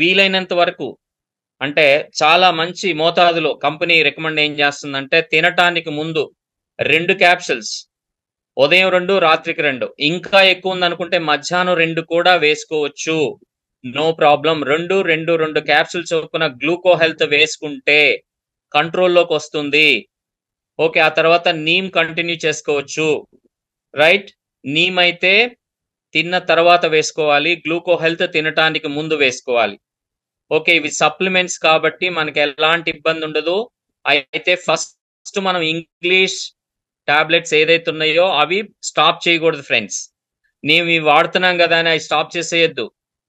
వీలైనంత వరకు అంటే చాలా మంచి మోతాదులో కంపెనీ రికమెండ్ ఏం చేస్తుందంటే తినటానికి ముందు 2 క్యాప్సూల్స్ ఉదయం 2, రాత్రికి 2. ఇంకా ఎక్కువ ఉందనుకుంటే మధ్యాహ్నం 2 కూడా వేసుకోవచ్చు. No problem. 2 క్యాప్సూల్స్ చొప్పున గ్లూకో హెల్త్ వేసుకుంటే కంట్రోల్‌లోకి వస్తుంది. ఓకే. ఆ తర్వాత నీమ్ కంటిన్యూ చేసుకోవచ్చు. రైట్. నీమ్ అయితే తిన్న తర్వాత వేసుకోవాలి. గ్లూకో హెల్త్ తినటానికి ముందు వేసుకోవాలి. ఓకే. ఇవి సప్లిమెంట్స్ కాబట్టి మనకి ఎలాంటి ఇబ్బంది ఉండదు. అయితే ఫస్ట్ మనం ఇంగ్లీష్ టాబ్లెట్స్ ఏదైతే ఉన్నాయో అవి స్టాప్ చేయకూడదు ఫ్రెండ్స్. ఇవి వాడుతున్నాం కదా అని అవి స్టాప్ చేసేయొద్దు.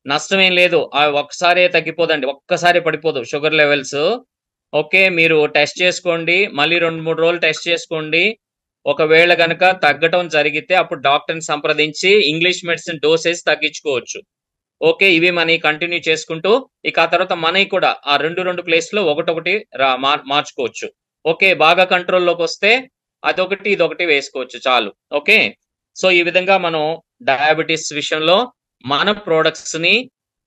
నష్టం ఏం లేదు. ఒక్కసారే తగ్గిపోదండి. ఒక్కసారి పడిపోదు షుగర్ లెవెల్స్. ఓకే. మీరు టెస్ట్ చేసుకోండి. మళ్ళీ 2, 3 రోజులు టెస్ట్ చేసుకోండి. ఒకవేళ గనక తగ్గటం జరిగితే అప్పుడు డాక్టర్ని సంప్రదించి ఇంగ్లీష్ మెడిసిన్ డోసేజ్ తగ్గించుకోవచ్చు. ఓకే. ఇవి మనీ కంటిన్యూ చేసుకుంటూ ఇక ఆ తర్వాత మనయి కూడా ఆ 2 ప్లేస్‌లో ఒకటొకటి మార్చుకోవచ్చు. ఓకే. బాగా కంట్రోల్‌లోకొస్తే అదొకటి, ఇదొకటి వేసుకోవచ్చు చాలు. ఓకే. సో, ఈ విధంగా మనం డయాబెటిస్ విషయంలో మన ప్రొడక్ట్స్‌ని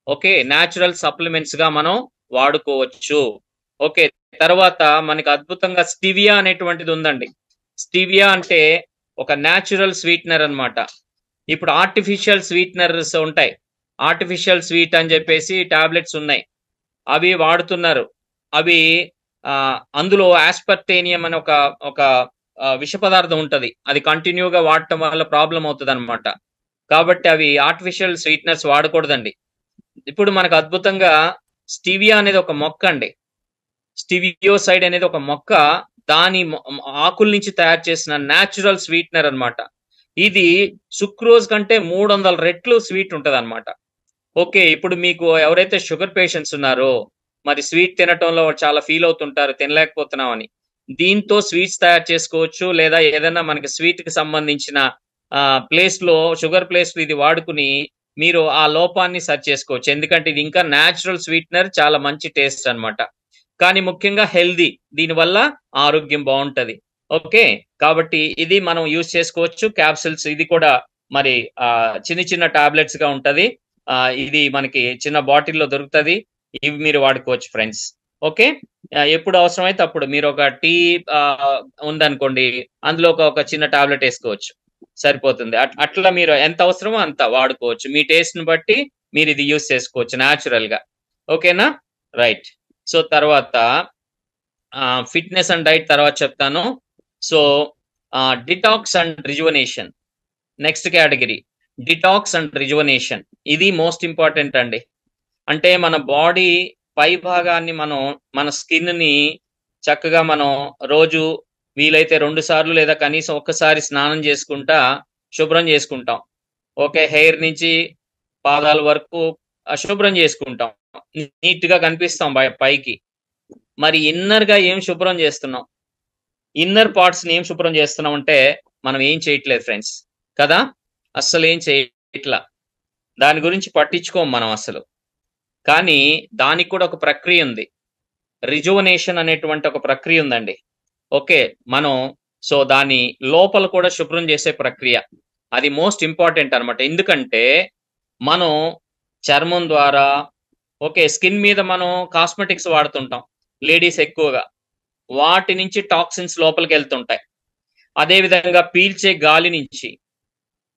ఓకే. నేచురల్ సప్లిమెంట్స్‌గా మనం వాడుకోవచ్చు. ఓకే. తర్వాత మనకి అద్భుతంగా స్టివియా అనేటువంటిది ఉందండి. స్టివియా అంటే ఒక నేచురల్ స్వీటనర్ అన్నమాట. ఇప్పుడు ఆర్టిఫిషియల్ స్వీటనర్స్ ఉంటాయి. ఆర్టిఫిషియల్ స్వీట్ అని చెప్పేసి టాబ్లెట్స్ ఉన్నాయి. అవి వాడుతున్నారు. అవి అందులో ఆస్పర్టేనియం అని ఒక ఒక విష పదార్థం ఉంటది. అది కంటిన్యూగా వాడటం వల్ల ప్రాబ్లమ్ అవుతదన్నమాట. కాబట్టి అవి ఆర్టిఫిషియల్ స్వీటనర్స్ వాడకూడదండి. ఇప్పుడు మనకు అద్భుతంగా స్టివియా అనేది ఒక మొక్క అండి. స్టివియోసైడ్ అనేది ఒక మొక్క. దాని ఆకుల నుంచి తయారు చేసిన నేచురల్ స్వీటనర్ అన్నమాట. ఇది సుక్రోజ్ కంటే 300 రెట్లు స్వీట్ ఉంటదన్నమాట. ఓకే. ఇప్పుడు మీకు ఎవరైతే షుగర్ పేషెంట్స్ ఉన్నారో, మరి స్వీట్ తినటంలో చాలా ఫీల్ అవుతుంటారు తినలేకపోతున్నామని. దీంతో స్వీట్స్ తయారు చేసుకోవచ్చు. లేదా ఏదన్నా మనకి స్వీట్‌కి సంబంధించిన ప్లేస్‌లో షుగర్ ప్లేస్‌లో ఇది వాడుకుని మీరు ఆ లోపాన్ని సరి చేసుకోవచ్చు. ఎందుకంటే ఇది ఇంకా నేచురల్ స్వీటనర్ చాలా మంచి టేస్ట్ అన్నమాట. కానీ ముఖ్యంగా హెల్తీ. దీనివల్ల ఆరోగ్యం బావుంటది. ఓకే. కాబట్టి ఇది మనం యూజ్ చేసుకోవచ్చు. క్యాప్సూల్స్ ఇది కూడా మరి చిన్న చిన్న టాబ్లెట్స్‌గా ఉంటది. ఇది మనకి చిన్న బాటిల్‌లో దొరుకుతది. ఇవి మీరు వాడుకోవచ్చు ఫ్రెండ్స్. ఓకే. ఎప్పుడు అవసరమైతే అప్పుడు మీరు ఒక టీ ఉందనుకోండి. అందులో ఒక చిన్న టాబ్లెట్ ఏసుకోవచ్చు. సరిపోతుంది. అట్లా మీరు ఎంత అవసరమో అంత వాడుకోవచ్చు. మీ టేస్ట్‌ని బట్టి మీరిది యూజ్ చేసుకోవచ్చు నేచురల్‌గా. ఓకేనా? రైట్. సో, తర్వాత ఫిట్‌నెస్ అండ్ డైట్ తర్వాత చెప్తాను. So, detox and rejuvenation next category. Detox and rejuvenation ఇది మోస్ట్ ఇంపార్టెంట్ అండి. అంటే మన బాడీ పై భాగాన్ని మన స్కిన్‌ని చక్కగా మనం రోజు వీలైతే 2 సార్లు లేదా కనీసం ఒక్కసారి స్నానం చేసుకుంటా శుభ్రం చేసుకుంటాం. ఓకే. హెయిర్ నుంచి పాదాల వరకు శుభ్రం చేసుకుంటాం. నీట్‌గా కనిపిస్తాం పైకి. మరి ఇన్నర్‌గా ఏం శుభ్రం చేస్తున్నాం? ఇన్నర్ పార్ట్స్‌ని ఏం శుభ్రం చేస్తున్నాం అంటే మనం ఏం చేయట్లేదు ఫ్రెండ్స్. కదా! అస్సలేం చేయట్లా. దాని గురించి పట్టించుకోము మనం అసలు. కానీ దానికి కూడా ఒక ప్రక్రియ ఉంది. రిజువనేషన్ అనేటువంటి ఒక ప్రక్రియ ఉందండి. ఓకే. మనం దాని లోపల కూడా శుభ్రం చేసే ప్రక్రియ. అది మోస్ట్ ఇంపార్టెంట్ అన్నమాట. ఎందుకంటే మనం చర్మం ద్వారా ఓకే. స్కిన్ మీద మనం కాస్మెటిక్స్ వాడుతుంటాం. లేడీస్ ఎక్కువగా. వాటి నుంచి టాక్సిన్స్ లోపలికెళ్తుంటాయి. అదే విధంగా పీల్చే గాలి నుంచి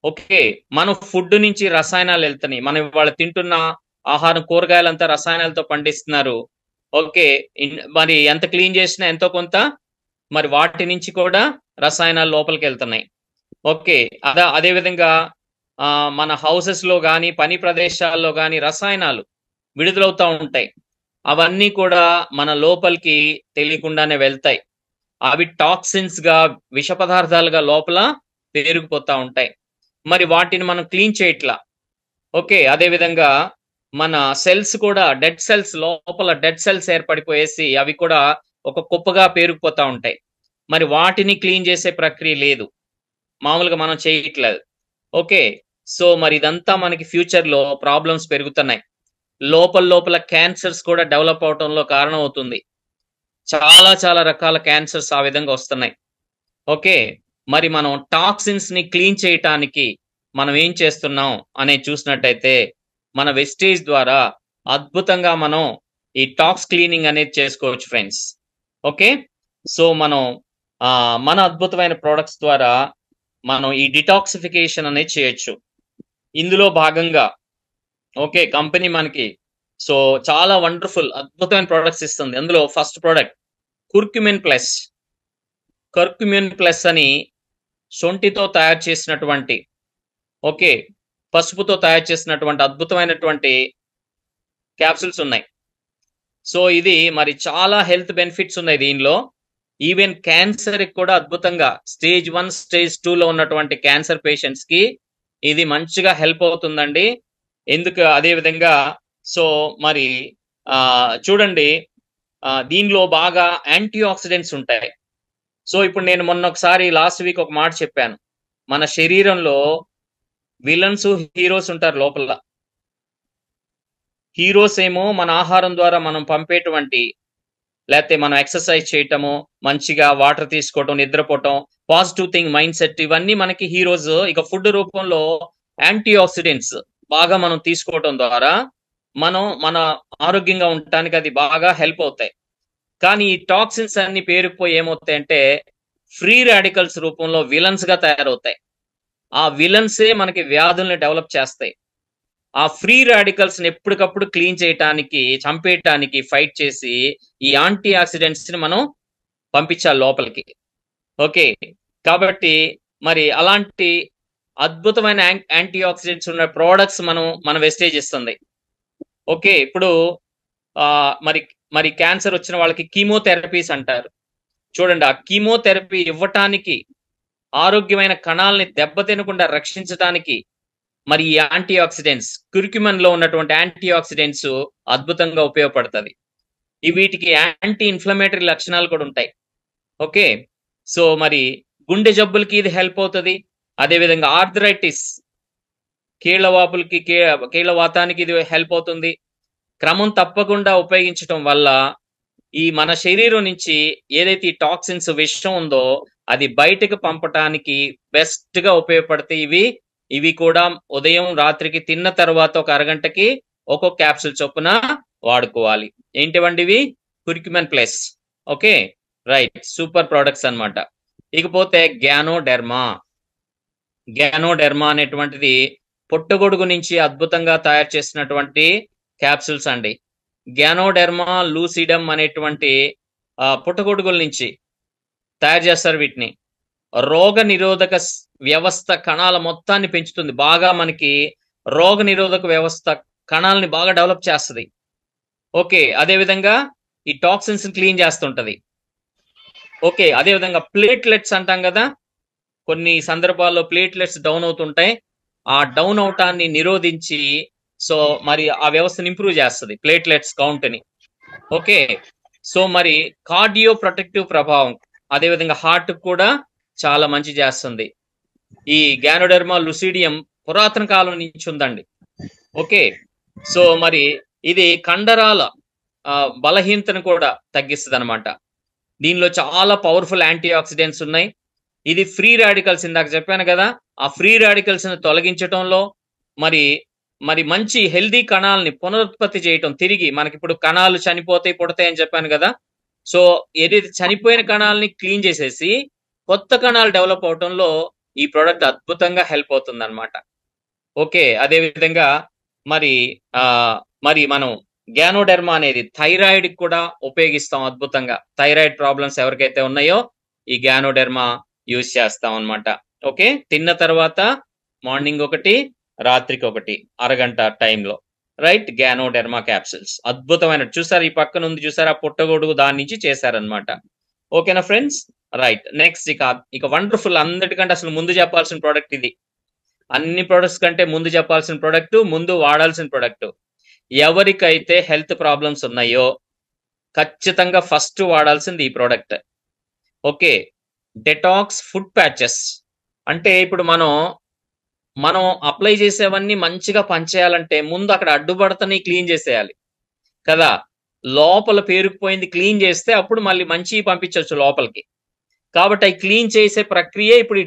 ఓకే. మనం ఫుడ్ నుంచి రసాయనాలెళ్తున్నాయి. మనం ఇవాళ తింటున్న ఆహారం కూరగాయలంతా రసాయనాలతో పండిస్తున్నారు. ఓకే. మరి ఎంత క్లీన్ చేసినా ఎంతో కొంత మరి వాటి నుంచి కూడా రసాయనాలు లోపలికెళ్తున్నాయి. ఓకే. అదే విధంగా మన హౌసెస్‌లో గాని, పని ప్రదేశాల్లో గాని రసాయనాలు విడుదలవుతా ఉంటాయి. అవన్నీ కూడా మన లోపలికి తెలియకుండానే వెళ్తాయి. అవి టాక్సిన్స్‌గా విష పదార్థాలుగా లోపల పేరుకుపోతా ఉంటాయి. మరి వాటిని మనం క్లీన్ చేయట్లా. ఓకే. అదే విధంగా మన సెల్స్ కూడా డెడ్ సెల్స్ లోపల డెడ్ సెల్స్ ఏర్పడిపోయేసి అవి కూడా ఒక కుప్పగా పేరుకుపోతా ఉంటాయి. మరి వాటిని క్లీన్ చేసే ప్రక్రియ లేదు. మామూలుగా మనం చేయట్లేదు. ఓకే. సో, మరి ఇదంతా మనకి ఫ్యూచర్‌లో ప్రాబ్లమ్స్ పెరుగుతున్నాయి. లోపల క్యాన్సర్స్ కూడా డెవలప్ అవ్వటంలో కారణం అవుతుంది. చాలా చాలా రకాల క్యాన్సర్స్ ఆ విధంగా వస్తున్నాయి. ఓకే. మరి మనం టాక్సిన్స్‌ని క్లీన్ చేయటానికి మనం ఏం చేస్తున్నాం అనేది చూసినట్టయితే మన వెస్టేజ్ ద్వారా అద్భుతంగా మనం ఈ టాక్స్ క్లీనింగ్ అనేది చేసుకోవచ్చు ఫ్రెండ్స్. ఓకే. సో, మనం మన అద్భుతమైన ప్రొడక్ట్స్ ద్వారా మనం ఈ డిటాక్సిఫికేషన్ అనేది చేయొచ్చు. ఇందులో భాగంగా ఓకే. కంపెనీ మనకి చాలా వండర్‌ఫుల్ అద్భుతమైన ప్రొడక్ట్స్ ఇస్తుంది. అందులో first product curcumin plus. Curcumin plus అని శొంఠితో తయారు చేసినటువంటి ఓకే. పసుపుతో తయారు చేసినటువంటి అద్భుతమైనటువంటి క్యాప్సూల్స్ ఉన్నాయి. సో, ఇది మరి చాలా హెల్త్ బెనిఫిట్స్ ఉన్నాయి దీనిలో. ఈవెన్ క్యాన్సర్‌కి కూడా అద్భుతంగా స్టేజ్ 1, స్టేజ్ 2లో ఉన్నటువంటి క్యాన్సర్ పేషెంట్స్‌కి ఇది మంచిగా హెల్ప్ అవుతుందండి. అదే విధంగా మరి చూడండి దీనిలో బాగా యాంటీ ఆక్సిడెంట్స్ ఉంటాయి. సో ఇప్పుడు నేను మొన్న ఒకసారి లాస్ట్ వీక్ ఒక మాట చెప్పాను. మన శరీరంలో విలన్స్, హీరోస్ ఉంటారు లోపల. హీరోస్ ఏమో మన ఆహారం ద్వారా మనం పంపేటువంటి, లేకపోతే మనం ఎక్సర్సైజ్ చేయటము, మంచిగా వాటర్ తీసుకోవటం, నిద్రపోవటం, పాజిటివ్ థింగ్ మైండ్ సెట్, ఇవన్నీ మనకి హీరోస్. ఇక ఫుడ్ రూపంలో యాంటీ ఆక్సిడెంట్స్ బాగా మనం తీసుకోవటం ద్వారా మనం మన ఆరోగ్యంగా ఉండటానికి అది బాగా హెల్ప్ అవుతాయి. కానీ ఈ టాక్సిన్స్ అన్ని పేరుకుపోయి ఏమవుతాయంటే ఫ్రీ రాడికల్స్ రూపంలో విలన్స్ గా తయారవుతాయి. ఆ విలన్సే మనకి వ్యాధుల్ని డెవలప్ చేస్తాయి. ఆ ఫ్రీ రాడికల్స్ ని ఎప్పటికప్పుడు క్లీన్ చేయటానికి, చంపేయటానికి ఫైట్ చేసి ఈ యాంటీ ఆక్సిడెంట్స్ ని మనం పంపించాలి లోపలికి. ఓకే, కాబట్టి మరి అలాంటి అద్భుతమైన యాంటీ ఆక్సిడెంట్స్ ఉన్న ప్రోడక్ట్స్ మన వెస్టేజ్ ఇస్తుంది. ఓకే, ఇప్పుడు మరి మరి క్యాన్సర్ వచ్చిన వాళ్ళకి కీమోథెరపీస్ అంటారు. చూడండి, ఆ కీమోథెరపీ ఇవ్వటానికి, ఆరోగ్యమైన కణాలని దెబ్బతినకుండా రక్షించడానికి మరి ఈ యాంటీ ఆక్సిడెంట్స్, క్యూర్క్యుమిన్ లో ఉన్నటువంటి యాంటీ ఆక్సిడెంట్స్ అద్భుతంగా ఉపయోగపడుతుంది. వీటికి యాంటీ ఇన్ఫ్లమేటరీ లక్షణాలు కూడా ఉంటాయి. ఓకే, సో మరి గుండె జబ్బులకి ఇది హెల్ప్ అవుతుంది. అదేవిధంగా ఆర్థరైటిస్, కీళ్ల వాపులకి, కీళ్ల వాతానికి ఇది హెల్ప్ అవుతుంది. క్రమం తప్పకుండా ఉపయోగించడం వల్ల ఈ మన శరీరం నుంచి ఏదైతే ఈ టాక్సిన్స్, విషం ఉందో అది బయటకు పంపటానికి బెస్ట్ గా ఉపయోగపడతాయి. ఇవి కూడా ఉదయం రాత్రికి తిన్న తర్వాత ఒక అరగంటకి ఒక్కొక్క క్యాప్సూల్ చొప్పున వాడుకోవాలి. ఏంటివండి ఇవి? Curcumin plus. Okay, right, super products అన్నమాట. ఇకపోతే గ్యానోడెర్మా. గ్యానోడెర్మా అనేటువంటిది పుట్టగొడుగు నుంచి అద్భుతంగా తయారు చేసినటువంటి క్యాప్సూల్స్ అండి. గ్యానోడెర్మా లూసిడమ్ అనేటువంటి పుట్టగొడుగుల నుంచి తయారు చేస్తారు వీటిని. రోగ నిరోధక వ్యవస్థ కణాల మొత్తాన్ని పెంచుతుంది. బాగా మనకి రోగ నిరోధక వ్యవస్థ కణాలని బాగా డెవలప్ చేస్తుంది. ఓకే, అదేవిధంగా ఈ టాక్సిన్స్ క్లీన్ చేస్తుంటది. ఓకే, అదేవిధంగా ప్లేట్లెట్స్ అంటాం కదా, కొన్ని సందర్భాల్లో ప్లేట్లెట్స్ డౌన్ అవుతుంటాయి. ఆ డౌన్ అవటాన్ని నిరోధించి సో మరి ఆ వ్యవస్థను ఇంప్రూవ్ చేస్తుంది, ప్లేట్లెట్స్ కౌంట్ ని. ఓకే, సో మరి కార్డియో ప్రొటెక్టివ్ ప్రభావం, అదేవిధంగా హార్ట్ కూడా చాలా మంచి చేస్తుంది. ఈ గ్యానోడెర్మా లుసిడియం పురాతన కాలం నుంచి ఉందండి. ఓకే, సో మరి ఇది కండరాల బలహీనతను కూడా తగ్గిస్తుంది అనమాట. దీనిలో చాలా పవర్ఫుల్ యాంటీ ఆక్సిడెంట్స్ ఉన్నాయి. ఇది ఫ్రీ రాడికల్స్, ఇందాక చెప్పాను కదా, ఆ ఫ్రీ రాడికల్స్ ని తొలగించడంలో మరి మరి మంచి హెల్దీ కణాలని పునరుత్పత్తి చేయటం, తిరిగి మనకి ఇప్పుడు కణాలు చనిపోతాయి, పుడతాయి అని చెప్పాను కదా. సో ఏదైతే చనిపోయిన కణాలని క్లీన్ చేసేసి కొత్త కణాలు డెవలప్ అవటంలో ఈ ప్రోడక్ట్ అద్భుతంగా హెల్ప్ అవుతుంది అనమాట. ఓకే, అదే విధంగా మరి మరి మనం గ్యానోడెర్మా అనేది థైరాయిడ్ కూడా ఉపయోగిస్తాం అద్భుతంగా. థైరాయిడ్ ప్రాబ్లమ్స్ ఎవరికైతే ఉన్నాయో ఈ గ్యానోడెర్మా యూజ్ చేస్తాం అనమాట. ఓకే, తిన్న తర్వాత మార్నింగ్ ఒకటి, రాత్రికి ఒకటి, అరగంట టైంలో, రైట్. గ్యానోడెర్మా క్యాప్సూల్స్ అద్భుతమైన, చూసారు ఈ పక్కన ఉంది చూసారు, ఆ పుట్టగొడుగు దాని నుంచి చేశారనమాట. ఓకేనా ఫ్రెండ్స్, రైట్. నెక్స్ట్ ఇక వండర్ఫుల్, అందరికంటే అసలు ముందు చెప్పాల్సిన ప్రోడక్ట్ ఇది. అన్ని ప్రొడక్ట్స్ కంటే ముందు చెప్పాల్సిన ప్రోడక్ట్, ముందు వాడాల్సిన ప్రోడక్ట్. ఎవరికైతే హెల్త్ ప్రాబ్లమ్స్ ఉన్నాయో ఖచ్చితంగా ఫస్ట్ వాడాల్సింది ఈ product. Okay, detox food patches. అంటే ఇప్పుడు మనం అప్లై చేసేవన్నీ మంచిగా పనిచేయాలంటే ముందు అక్కడ అడ్డుపడతని క్లీన్ చేసేయాలి కదా. లోపల పేరుకుపోయింది క్లీన్ చేస్తే అప్పుడు మళ్ళీ మంచి పంపించవచ్చు లోపలికి. కాబట్టి అవి క్లీన్ చేసే ప్రక్రియ ఇప్పుడు ఈ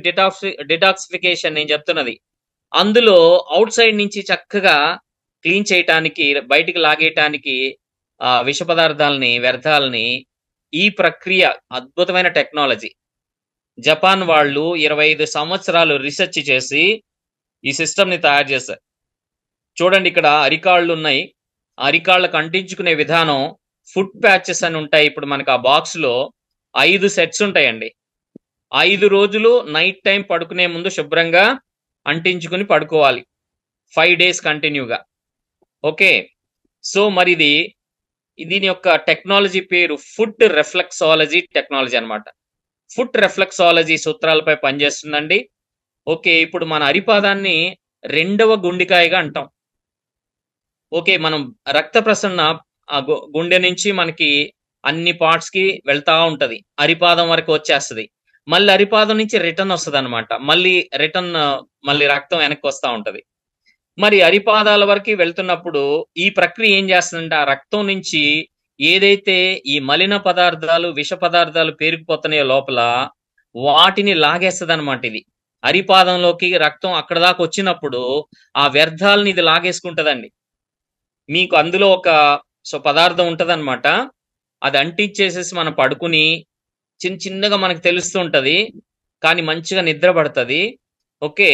డిటాక్సిఫికేషన్ నేను చెప్తున్నది. అందులో అవుట్ సైడ్ నుంచి చక్కగా క్లీన్ చేయటానికి, బయటికి లాగేయటానికి విష పదార్థాలని, వ్యర్థాలని, ఈ ప్రక్రియ అద్భుతమైన టెక్నాలజీ. జపాన్ వాళ్ళు 25 సంవత్సరాలు రీసెర్చ్ చేసి ఈ సిస్టమ్ ని తయారు చేశారు. చూడండి, ఇక్కడ అరికాళ్ళు ఉన్నాయి. అరికాళ్ళకు అంటించుకునే విధానం ఫుడ్ ప్యాచెస్ అని ఉంటాయి. ఇప్పుడు మనకు ఆ బాక్స్ లో 5 సెట్స్ ఉంటాయండి. 5 రోజులు నైట్ టైం పడుకునే ముందు శుభ్రంగా అంటించుకుని పడుకోవాలి, 5 days కంటిన్యూగా. ఓకే, సో మరి దీని యొక్క టెక్నాలజీ పేరు ఫుడ్ రిఫ్లెక్సాలజీ టెక్నాలజీ అనమాట. ఫుడ్ రిఫ్లెక్సాలజీ సూత్రాలపై పనిచేస్తుందండి. ఓకే, ఇప్పుడు మన అరిపాదాన్ని 2వ గుండెకాయగా అంటాం. ఓకే, మనం రక్త ప్రసరణ గుండె నుంచి మనకి అన్ని పార్ట్స్ కి వెళ్తా ఉంటది, అరిపాదం వరకు వచ్చేస్తది. మళ్ళీ అరిపాదం నుంచి రిటర్న్ వస్తదనమాట. మళ్ళీ రక్తం వెనక్కి వస్తా ఉంటది. మరి అరిపాదాల వరకి వెళ్తున్నప్పుడు ఈ ప్రక్రియ ఏం చేస్తుందంటే, ఆ రక్తం నుంచి ఏదైతే ఈ మలిన పదార్థాలు, విష పదార్థాలు పేరుకుపోతున్నాయో లోపల, వాటిని లాగేస్తదనమాట ఇది. అరిపాదంలోకి రక్తం అక్కడ దాకా వచ్చినప్పుడు, ఆ వ్యర్థాలని ఇది లాగేసుకుంటదండి. మీకు అందులో ఒక పదార్థం ఉంటదనమాట. అది అంటించేసేసి మనం పడుకుని చిన్నగా మనకు తెలుస్తూ ఉంటది. కానీ మంచిగా నిద్ర పడతది. ఓకే.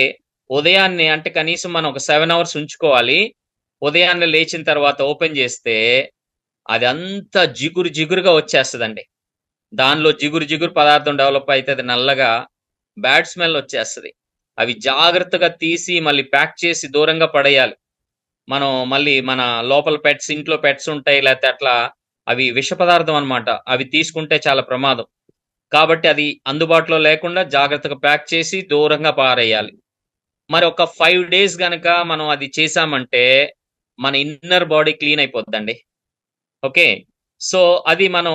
ఉదయాన్నే అంటే కనీసం మనం ఒక 7 అవర్స్ ఉంచుకోవాలి. ఉదయాన్నే లేచిన తర్వాత ఓపెన్ చేస్తే అది అంతా జిగురు జిగురుగా వచ్చేస్తదండి. దానిలో జిగురు జిగురు పదార్థం డెవలప్ అయితది నల్లగా. బ్యాడ్ స్మెల్ వచ్చేస్తది. అవి జాగ్రత్తగా తీసి మళ్ళీ ప్యాక్ చేసి దూరంగా పడేయాలి. మనం మళ్ళీ మన లోపల ఇంట్లో పెట్స్ ఉంటాయి. లేతే అట్లా అవి విష పదార్థం అన్నమాట. అవి తీసుకుంటే చాలా ప్రమాదం. కాబట్టి అది అందుబాటులో లేకుండా జాగ్రత్తగా ప్యాక్ చేసి దూరంగా పారేయాలి. మరి ఒక 5 డేస్ గనక మనం అది చేశామంటే మన ఇన్నర్ బాడీ క్లీన్ అయిపోద్దండి. ఓకే. సో అది మనం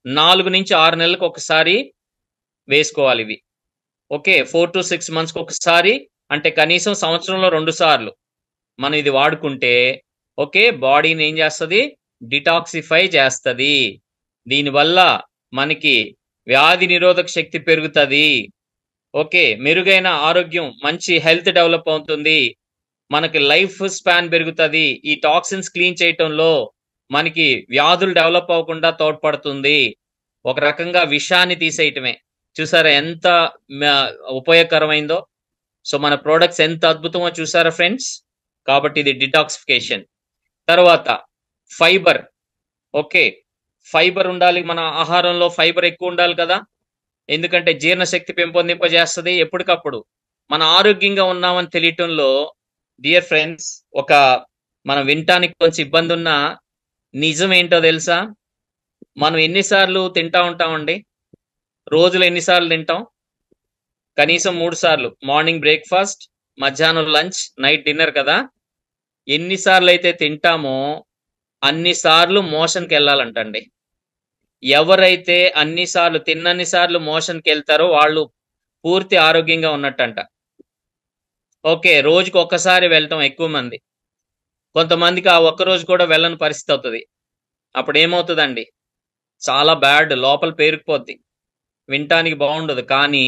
4-6 నెలలకు ఒకసారి వేసుకోవాలివి. ఓకే. 4-6 మంత్స్‌కి ఒకసారి, అంటే కనీసం సంవత్సరంలో 2 సార్లు మనం ఇది వాడుకుంటే ఓకే, బాడీని ఏం చేస్తది? డిటాక్సిఫై చేస్తది. దీనివల్ల మనకి వ్యాధి నిరోధక శక్తి పెరుగుతది. ఓకే. మెరుగైన ఆరోగ్యం, మంచి హెల్త్ డెవలప్ అవుతుంది. మనకి లైఫ్ స్పాన్ పెరుగుతది. ఈ టాక్సిన్స్ క్లీన్ చేయటంలో మనకి వ్యాధులు డెవలప్ అవ్వకుండా తోడ్పడుతుంది. ఒక రకంగా విషాన్ని తీసేయటమే. చూసారా ఎంత ఉపయోగకరమైందో? సో మన ప్రొడక్ట్స్ ఎంత అద్భుతమో చూసారా ఫ్రెండ్స్? కాబట్టి ఇది డిటాక్సిఫికేషన్. తర్వాత ఫైబర్. ఓకే. ఫైబర్ ఉండాలి. మన ఆహారంలో ఫైబర్ ఎక్కువ ఉండాలి కదా! ఎందుకంటే జీర్ణశక్తి పెంపొందింపజేస్తది. ఎప్పటికప్పుడు మన ఆరోగ్యంగా ఉన్నామని తెలియటంలో డియర్ ఫ్రెండ్స్, మనం వినటానికి కొంచెం ఇబ్బంది ఉన్నా నిజం ఏంటో తెలుసా? మనం ఎన్నిసార్లు తింటా ఉంటామండి? రోజులో ఎన్నిసార్లు తింటాం? కనీసం 3 సార్లు. మార్నింగ్ బ్రేక్‌ఫాస్ట్, మధ్యాహ్నం లంచ్, నైట్ డిన్నర్ కదా! ఎన్ని సార్లు అయితే తింటామో అన్ని సార్లు మోషన్‌కి వెళ్ళాలంటండి. ఎవరైతే తిన్నన్ని సార్లు మోషన్‌కి వెళ్తారో వాళ్ళు పూర్తి ఆరోగ్యంగా ఉన్నట్టంట. ఓకే. రోజుకి ఒక్కసారి వెళ్ళటం ఎక్కువ మంది. కొంతమందికి ఆ ఒక్క రోజు కూడా వెళ్ళని పరిస్థితి అవుతది. అప్పుడు ఏమవుతదండి? చాలా బ్యాడ్, లోపల పేరుకుపోద్ది. వినటానికి బాగుండదు. కానీ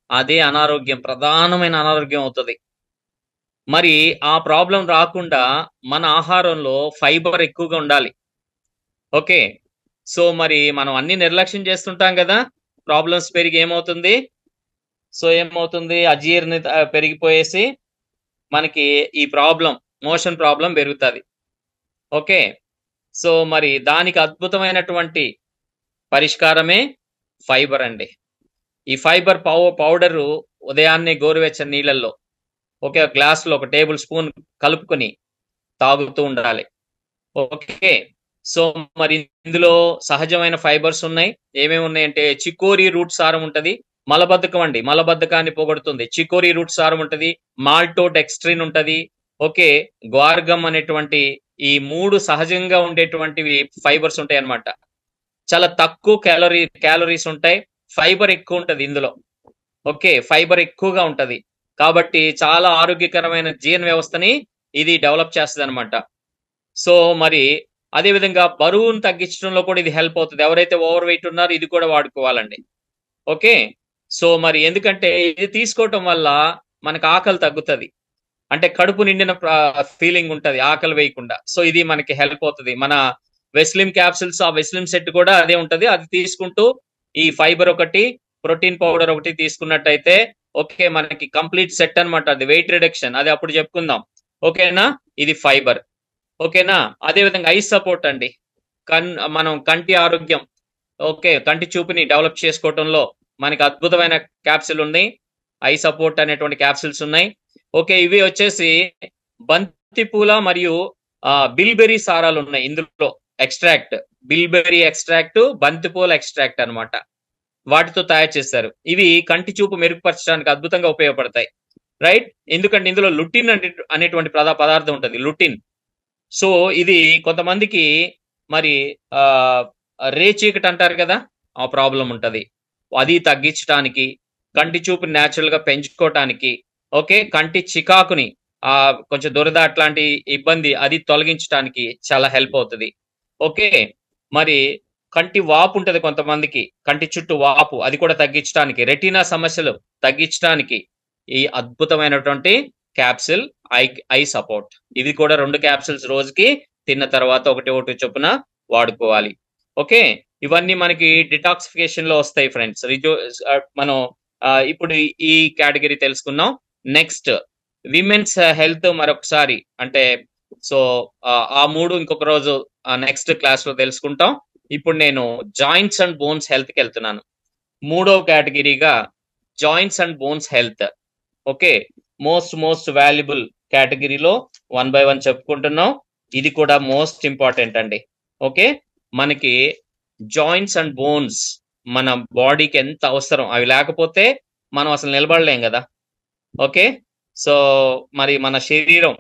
అదే అనారోగ్యం, ప్రధానమైన అనారోగ్యం అవుతది. మరి ఆ ప్రాబ్లమ్ రాకుండా మన ఆహారంలో ఫైబర్ ఎక్కువగా ఉండాలి. ఓకే. సో మరి మనం అన్ని నిర్లక్ష్యం చేస్తుంటాం కదా! ప్రాబ్లమ్స్ పెరిగి ఏమవుతుంది? అజీర్ణత పెరిగిపోయేసి మనకి ఈ మోషన్ ప్రాబ్లమ్ పెరుగుతది. ఓకే. సో మరి దానికి అద్భుతమైనటువంటి పరిష్కారమే ఫైబర్ అండి. ఈ ఫైబర్ పౌడరు ఉదయాన్నే గోరువెచ్చని నీళ్ళల్లో ఒకే గ్లాస్‌లో ఒక టేబుల్ స్పూన్ కలుపుకొని తాగుతూ ఉండాలి. ఓకే. సో మరి ఇందులో సహజమైన ఫైబర్స్ ఉన్నాయి. ఏమేమి ఉన్నాయంటే చికోరీ రూట్ సారం ఉంటది. మలబద్ధకం అండి. మలబద్ధకాన్ని పోగొడుతుంది. చికోరీ రూట్ సారం ఉంటది. మాల్టోడెక్స్ట్రిన్ ఉంటది. ఓకే. గ్వార్గమ్ అనేటువంటి ఈ 3 సహజంగా ఉండేటువంటివి ఫైబర్స్ ఉంటాయన్నమాట. చాలా తక్కువ క్యాలరీస్ ఉంటాయి. ఫైబర్ ఎక్కువ ఉంటది ఇందులో. ఓకే. ఫైబర్ ఎక్కువగా ఉంటది. కాబట్టి చాలా ఆరోగ్యకరమైన జీర్ణ వ్యవస్థని ఇది డెవలప్ చేస్తదన్నమాట. సో మరి అదే విధంగా బరువును తగ్గించడంలో కూడా ఇది హెల్ప్ అవుతది. ఎవరైతే ఓవర్ వెయిట్ ఉన్నారో ఇది కూడా వాడుకోవాలండి. ఓకే. సో మరి ఎందుకంటే ఇది తీసుకోవటం వల్ల మనకు ఆకలి తగ్గుతది. అంటే కడుపు నిండిన ఫీలింగ్ ఉంటది ఆకలి వేయకుండా. సో ఇది మనకి హెల్ప్ అవుతది. మన వెస్లిమ్ క్యాప్సూల్స్, ఆ వెస్లిమ్ సెట్ కూడా అదే ఉంటది. అది తీసుకుంటూ ఈ ఫైబర్ ఒకటి, ప్రోటీన్ పౌడర్ ఒకటి తీసుకున్నట్టయితే ఓకే, మనకి కంప్లీట్ సెట్ అన్నమాట. అది వెయిట్ రిడక్షన్. అది అప్పుడు చెప్పుకుందాం. ఓకేనా? ఇది ఫైబర్. ఓకేనా? అదే విధంగా ఐ సపోర్ట్ అండి. మనం కంటి ఆరోగ్యం, ఓకే, కంటి చూపుని డెవలప్ చేసుకోవటంలో మనకి అద్భుతమైన క్యాప్సూల్ ఉన్నాయి. ఐ సపోర్ట్ అనేటువంటి క్యాప్సూల్స్ ఉన్నాయి. ఓకే. ఇవి వచ్చేసి బంతిపూల మరియు బిల్బెర్రీ సారాలు ఉన్నాయి ఇందులో. ఎక్స్ట్రాక్ట్, బిల్బెర్రీ ఎక్స్ట్రాక్ట్, బంతిపూల ఎక్స్ట్రాక్ట్ అన్నమాట. వాటితో తయారు చేశారు. ఇవి కంటి చూపు మెరుగుపరచడానికి అద్భుతంగా ఉపయోగపడతాయి. రైట్? ఎందుకంటే ఇందులో లుటిన్ అనేటువంటి పదార్థం ఉంటది. లుటిన్. సో ఇది కొంతమందికి మరి రేచీకటి అంటారు కదా, ఆ ప్రాబ్లం ఉంటది. అది తగ్గించటానికి, కంటి చూపుని నేచురల్‌గా పెంచుకోవటానికి, ఓకే. కంటి చికాకుని కొంచెం దురద అట్లాంటి ఇబ్బంది అది తొలగించటానికి చాలా హెల్ప్ అవుతది. ఓకే. మరి కంటి వాపు ఉంటది కొంతమందికి. కంటి చుట్టూ వాపు అది కూడా తగ్గించటానికి, రెటీనా సమస్యలు తగ్గించటానికి ఈ అద్భుతమైనటువంటి క్యాప్సూల్ ఐ ఐ సపోర్ట్. ఇవి కూడా 2 క్యాప్సూల్స్ రోజుకి తిన్న తర్వాత ఒకటి ఒకటి చొప్పున వాడుకోవాలి. ఓకే. ఇవన్నీ మనకి డిటాక్సిఫికేషన్‌లో వస్తాయి ఫ్రెండ్స్. మనం ఇప్పుడు ఈ కేటగరీ తెలుసుకున్నాం. నెక్స్ట్ విమెన్స్ హెల్త్ మరొకసారి అంటే సో, ఆ 3 ఇంకొక రోజు నెక్స్ట్ క్లాస్‌లో తెలుసుకుంటాం. ఇప్పుడు నేను జాయింట్స్ అండ్ బోన్స్ హెల్త్‌కెళ్తున్నాను. మూడో కేటగరీగా joints and bones health. Okay. Most valuable కేటగరీలో వన్ బై వన్ చెప్పుకుంటున్నాం. ఇది కూడా మోస్ట్ ఇంపార్టెంట్ అండి. ఓకే. మనకి జాయింట్స్ అండ్ బోన్స్ మన బాడీకి ఎంత అవసరం. అవి లేకపోతే మనం అసలు నిలబడలేం గదా! ఓకే. సో, మరి మన శరీరం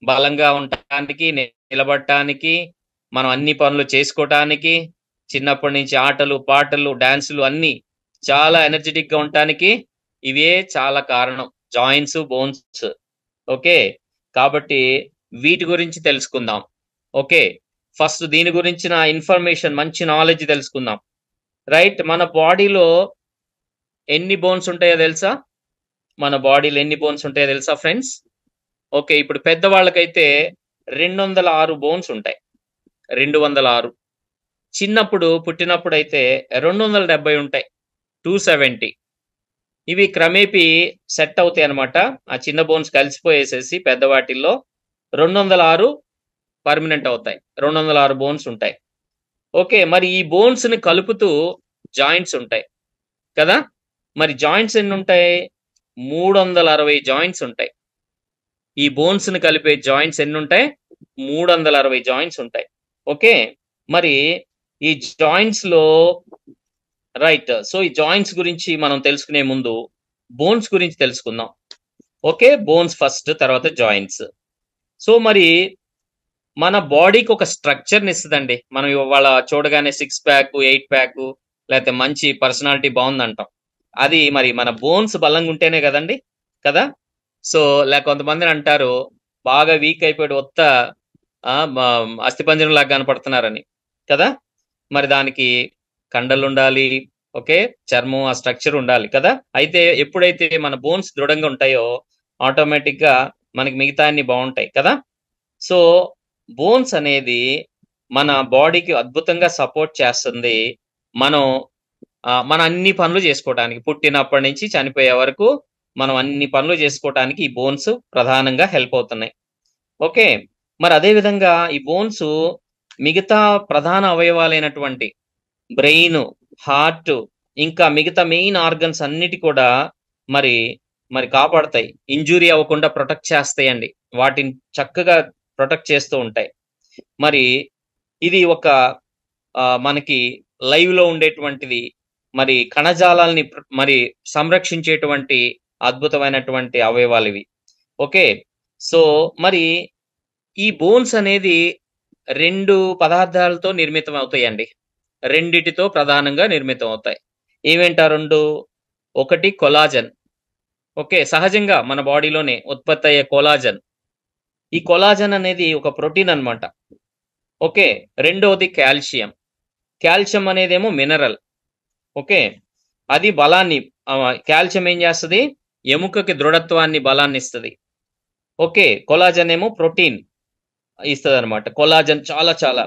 బలంగా ఉండటానికి, నిలబడటానికి, మనం అన్ని పనులు చేసుకోటానికి, చిన్నప్పటి నుంచి ఆటలు, పాటలు, డాన్సులు అన్నీ చాలా ఎనర్జిటిక్‌గా ఉండటానికి ఇవే చాలా కారణం. Joints, bones. ఓకే. కాబట్టి వీటి గురించి తెలుసుకుందాం. ఓకే. ఫస్ట్ దీని గురించిన ఇన్ఫర్మేషన్ మంచి నాలెడ్జ్ తెలుసుకుందాం. రైట్. మన బాడీలో ఎన్ని బోన్స్ ఉంటాయో తెలుసా? మన బాడీలో ఎన్ని బోన్స్ ఉంటాయో తెలుసా ఫ్రెండ్స్? ఓకే. ఇప్పుడు పెద్దవాళ్ళకైతే 206 బోన్స్ ఉంటాయి. 206. చిన్నప్పుడు పుట్టినప్పుడైతే 270 ఉంటాయి. 270. ఇవి క్రమేపీ సెట్ అవుతాయన్నమాట. ఆ చిన్న బోన్స్ కలిసిపోయేసేసి పెద్ద వాటిల్లో 206 పర్మనెంట్ అవుతాయి. 206 బోన్స్ ఉంటాయి. ఓకే. మరి ఈ బోన్స్‌ని కలుపుతూ జాయింట్స్ ఉంటాయి. కదా! మరి జాయింట్స్ ఎన్నుంటాయి? 360 జాయింట్స్ ఉంటాయి. ఈ బోన్స్‌ని కలిపే జాయింట్స్ ఎన్నుంటాయి? 360 జాయింట్స్ ఉంటాయి. ఓకే. మరి ఈ జాయింట్స్‌లో రైట్. సో, ఈ జాయింట్స్ గురించి మనం తెలుసుకునే ముందు బోన్స్ గురించి తెలుసుకుందాం. ఓకే. బోన్స్ ఫస్ట్ తర్వాత జాయింట్స్. సో, మరి మన బాడీకి ఒక స్ట్రక్చర్‌నిస్తదండి. మనం ఇవాళ చూడగానే 6 ప్యాక్, 8 ప్యాక్ లేతే మంచి పర్సనాలిటీ బావుందంటాం. అది మరి మన బోన్స్ బలంగుంటేనే గదండీ! కదా! సో, కొంతమందినంటారు బాగా వీక్ అయిపోయాడు ఉత్త మ అస్థిపంజరంలాగా కనపడుతున్నారని. కదా! మరి దానికి కండలుండాలి. ఓకే. చర్మం ఆ స్ట్రక్చర్ ఉండాలి కదా! అయితే ఎప్పుడైతే మన బోన్స్ దృఢంగా ఉంటాయో ఆటోమేటిక్‌గా మనకి మిగతా అన్ని బావుంటాయి కదా! సో, బోన్స్ అనేది మన బాడీకి అద్భుతంగా సపోర్ట్ చేస్తుంది. మనం మన అన్ని పనులు జేసుకోవటానికి. పుట్టినప్పటి నుంచి చనిపోయే వరకు మనం అన్ని పనులు జేసుకోవటానికి ఈ బోన్స్ ప్రధానంగా హెల్ప్ అవుతున్నాయి. ఓకే. మరి అదే విధంగా ఈ బోన్స్ మిగతా ప్రధాన అవయవాలైనటువంటి బ్రెయిను, హార్టు ఇంకా మిగతా మెయిన్ ఆర్గన్స్ అన్నిటి కూడా మరి, మరి కాపాడతాయి. ఇంజ్యూరీ అవ్వకుండా ప్రొటెక్ట్ చేస్తాయండి. వాటిని చక్కగా ప్రొటెక్ట్ చేస్తూ ఉంటాయి. మరి ఇది ఒక మనకి లైవ్‌లో ఉండేటువంటిది. మరి కణజాలాల్ని మరి సంరక్షించేటువంటి అద్భుతమైనటువంటి అవయవాలివి. ఓకే. సో, మరి ఈ బోన్స్ అనేది 2 పదార్థాలతో నిర్మితం అవుతాయండి. రెండిటితో ప్రధానంగా నిర్మితం అవుతాయి. ఏవేంటా 2? ఒకటి కొలాజన్. ఓకే. సహజంగా మన బాడీలోనే ఉత్పత్తయ్యే కొలాజన్. ఈ కొలాజన్ అనేది ఒక ప్రోటీన్ అన్నమాట. ఓకే. రెండోది కాల్షియం. కాల్షియం అనేదేమో మినరల్. ఓకే. అది బలాన్ని కాల్షియం ఏం చేస్తది? ఎముకకి దృఢత్వాన్ని, బలాన్నిస్తది. ఓకే. కొలాజన్ ఏమో ప్రోటీన్ ఇస్తదనమాట. కొలాజన్ చాలా చాలా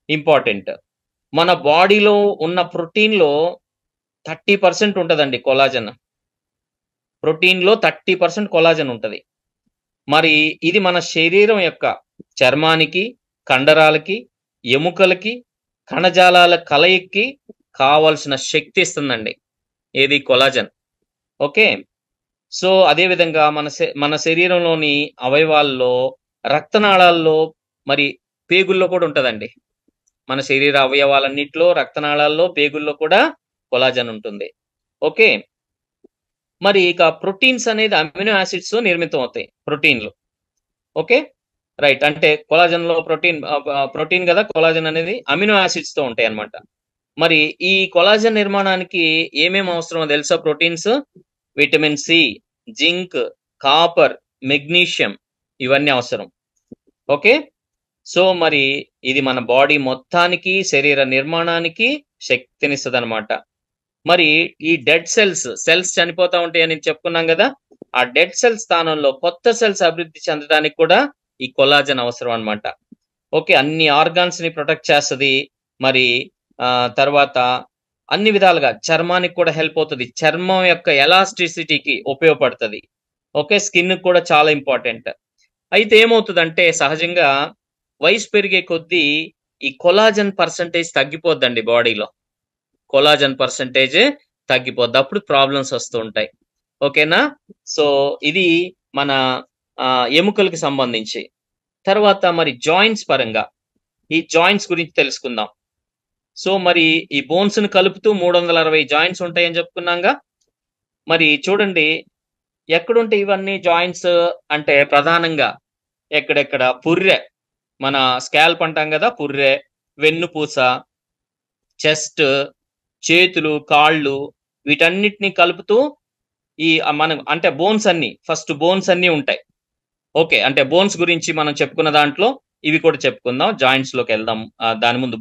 ఇంపార్టెంట్. మన బాడీలో ఉన్న ప్రోటీన్‌లో 30% ఉంటదండి కొలాజన్. ప్రోటీన్‌లో 30% కొలాజన్ ఉంటది. మరి ఇది మన శరీరం యొక్క చర్మానికి, కండరాలకి, ఎముకలకి, కణజాలాల కలయికకి కావాల్సిన శక్తి ఇస్తుందండి. ఏది? కొలాజన్. ఓకే. సో, అదే విధంగా మన శరీరంలోని అవయవాల్లో, రక్తనాళాల్లో మరి పేగుల్లో కూడా ఉంటదండి. మన శరీర అవయవాలన్నిట్లో, రక్తనాళాల్లో, పేగుల్లో కూడా కొలాజన్ ఉంటుంది. ఓకే. మరి ఇక ప్రోటీన్స్ అనేది అమినో యాసిడ్స్‌తో నిర్మితం అవుతాయి ప్రోటీన్‌లు. ఓకే. రైట్. అంటే కొలాజన్ లో ప్రోటీన్ కదా కొలాజన్ అనేది, అమినో యాసిడ్స్ తో ఉంటాయి అన్నమాట. మరి ఈ కొలాజన్ నిర్మాణానికి ఏమేమి అవసరమో తెలుసా? Proteins, vitamin C, zinc, copper, magnesium, ఇవన్నీ అవసరం. ఓకే. సో మరి ఇది మన బాడీ మొత్తానికి, శరీర నిర్మాణానికి శక్తినిస్తుంది అనమాట. మరి ఈ డెడ్ సెల్స్ చనిపోతా ఉంటాయని చెప్పుకున్నాం కదా, ఆ డెడ్ సెల్స్ స్థానంలో కొత్త సెల్స్ అభివృద్ధి చెందడానికి కూడా ఈ కొలాజన్ అవసరం అన్నమాట. ఓకే. అన్ని ఆర్గాన్స్ ని ప్రొటెక్ట్ చేస్తుంది. మరి తర్వాత అన్ని విధాలుగా చర్మానికి కూడా హెల్ప్ అవుతుంది. చర్మం యొక్క ఎలాస్టిసిటీకి ఉపయోగపడుతుంది. ఓకే. స్కిన్ కూడా చాలా ఇంపార్టెంట్. అయితే ఏమవుతుందంటే సహజంగా వయసు పెరిగే కొద్దీ ఈ కొలాజన్ పర్సంటేజ్ తగ్గిపోద్దండి బాడీలో. కొలాజన్ పర్సంటేజ్ తగ్గిపోద్ది. అప్పుడు ప్రాబ్లమ్స్ వస్తూ ఉంటాయి. ఓకేనా? సో ఇది మన ఎముకలకి సంబంధించి. తర్వాత మరి జాయింట్స్ పరంగా ఈ జాయింట్స్ గురించి తెలుసుకుందాం. సో మరి ఈ బోన్స్ ను కలుపుతూ 360 జాయింట్స్ ఉంటాయని చెప్పుకున్నాంగా. మరి చూడండి ఎక్కడుంటాయి ఇవన్నీ జాయింట్స్ అంటే ప్రధానంగా ఎక్కడెక్కడ పుర్రె, మన స్కాల్ప్ అంటాం కదా, పుర్రె, వెన్నుపూస, చెస్ట్, చేతులు, కాళ్ళు, వీటన్నిటిని కలుపుతూ ఈ మనం అంటే బోన్స్ అన్ని ఉంటాయి. ఓకే. అంటే బోన్స్ గురించి మనం చెప్పుకున్న దాంట్లో ఇవి కూడా చెప్పుకుందాం. జాయింట్స్ లోకి వెళ్దాం. దాని ముందు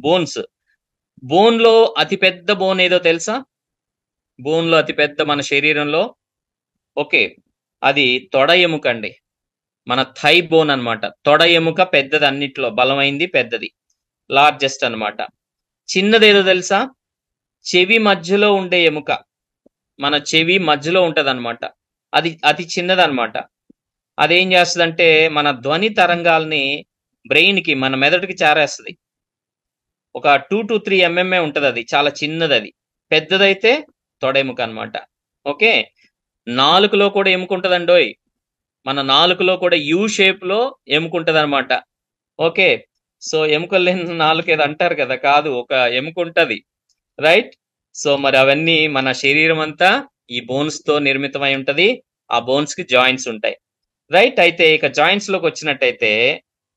బోన్ లో అతి పెద్ద బోన్ ఏదో తెలుసా? బోన్ లో అతి పెద్ద మన శరీరంలో, ఓకే, అది తొడ ఎముక అండి. మన థై బోన్ అన్నమాట. తొడ ఎముక పెద్దది, అన్నిట్లో బలమైంది, పెద్దది, లార్జెస్ట్ అన్నమాట. చిన్నదేదో తెలుసా? చెవి మధ్యలో ఉండే ఎముక, మన చెవి మధ్యలో ఉంటదన్నమాట. అది అతి చిన్నదన్నమాట. అదేం చేస్తుందంటే మన ధ్వని తరంగాల్ని బ్రెయిన్ కి, మన మెదడుకి చేరేస్తుంది. ఒక 2 to 3 mm ఉంటది. అది చాలా చిన్నది. అది పెద్దదైతే తొడ ఎముక అన్నమాట. ఓకే. నాలుకలో కూడా ఎముక ఉంటదండోయ్. మన నాలుకలో కూడా యూ షేప్ లో ఎముక ఉంటదన్నమాట. ఓకే. సో ఎముకలు లేని నాలుక ఏదో అంటారు కదా, కాదు, ఒక ఎముక ఉంటది. రైట్. సో మరి అవన్నీ మన శరీరం అంతా ఈ బోన్స్ తో నిర్మితమై ఉంటది. ఆ బోన్స్ కి జాయింట్స్ ఉంటాయి. రైట్. అయితే ఇక జాయింట్స్ లోకి వచ్చినట్టయితే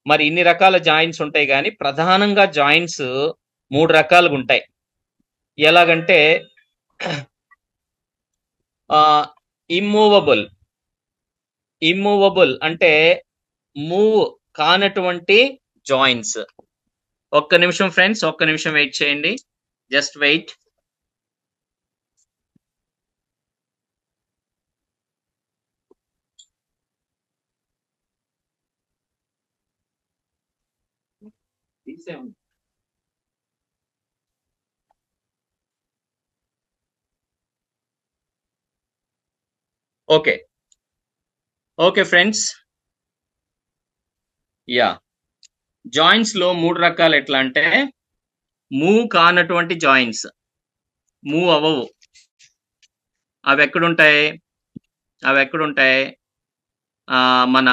మరి ఇన్ని రకాల జాయింట్స్ ఉంటాయి, కానీ ప్రధానంగా జాయింట్స్ 3 రకాలుగా ఉంటాయి. ఎలాగంటే ఇమ్మూవబుల్ అంటే మూవ్ కానటువంటి జాయింట్స్. ఒక్క నిమిషం ఫ్రెండ్స్, ఒక్క నిమిషం వెయిట్ చేయండి. Just wait. Okay. Okay friends. Yeah, joints లో 3 రకాలు. ఎట్లా అంటే మూవ్ కానటువంటి జాయింట్స్, మూవ్ అవ్వవు. అవి ఎక్కడుంటాయి? మన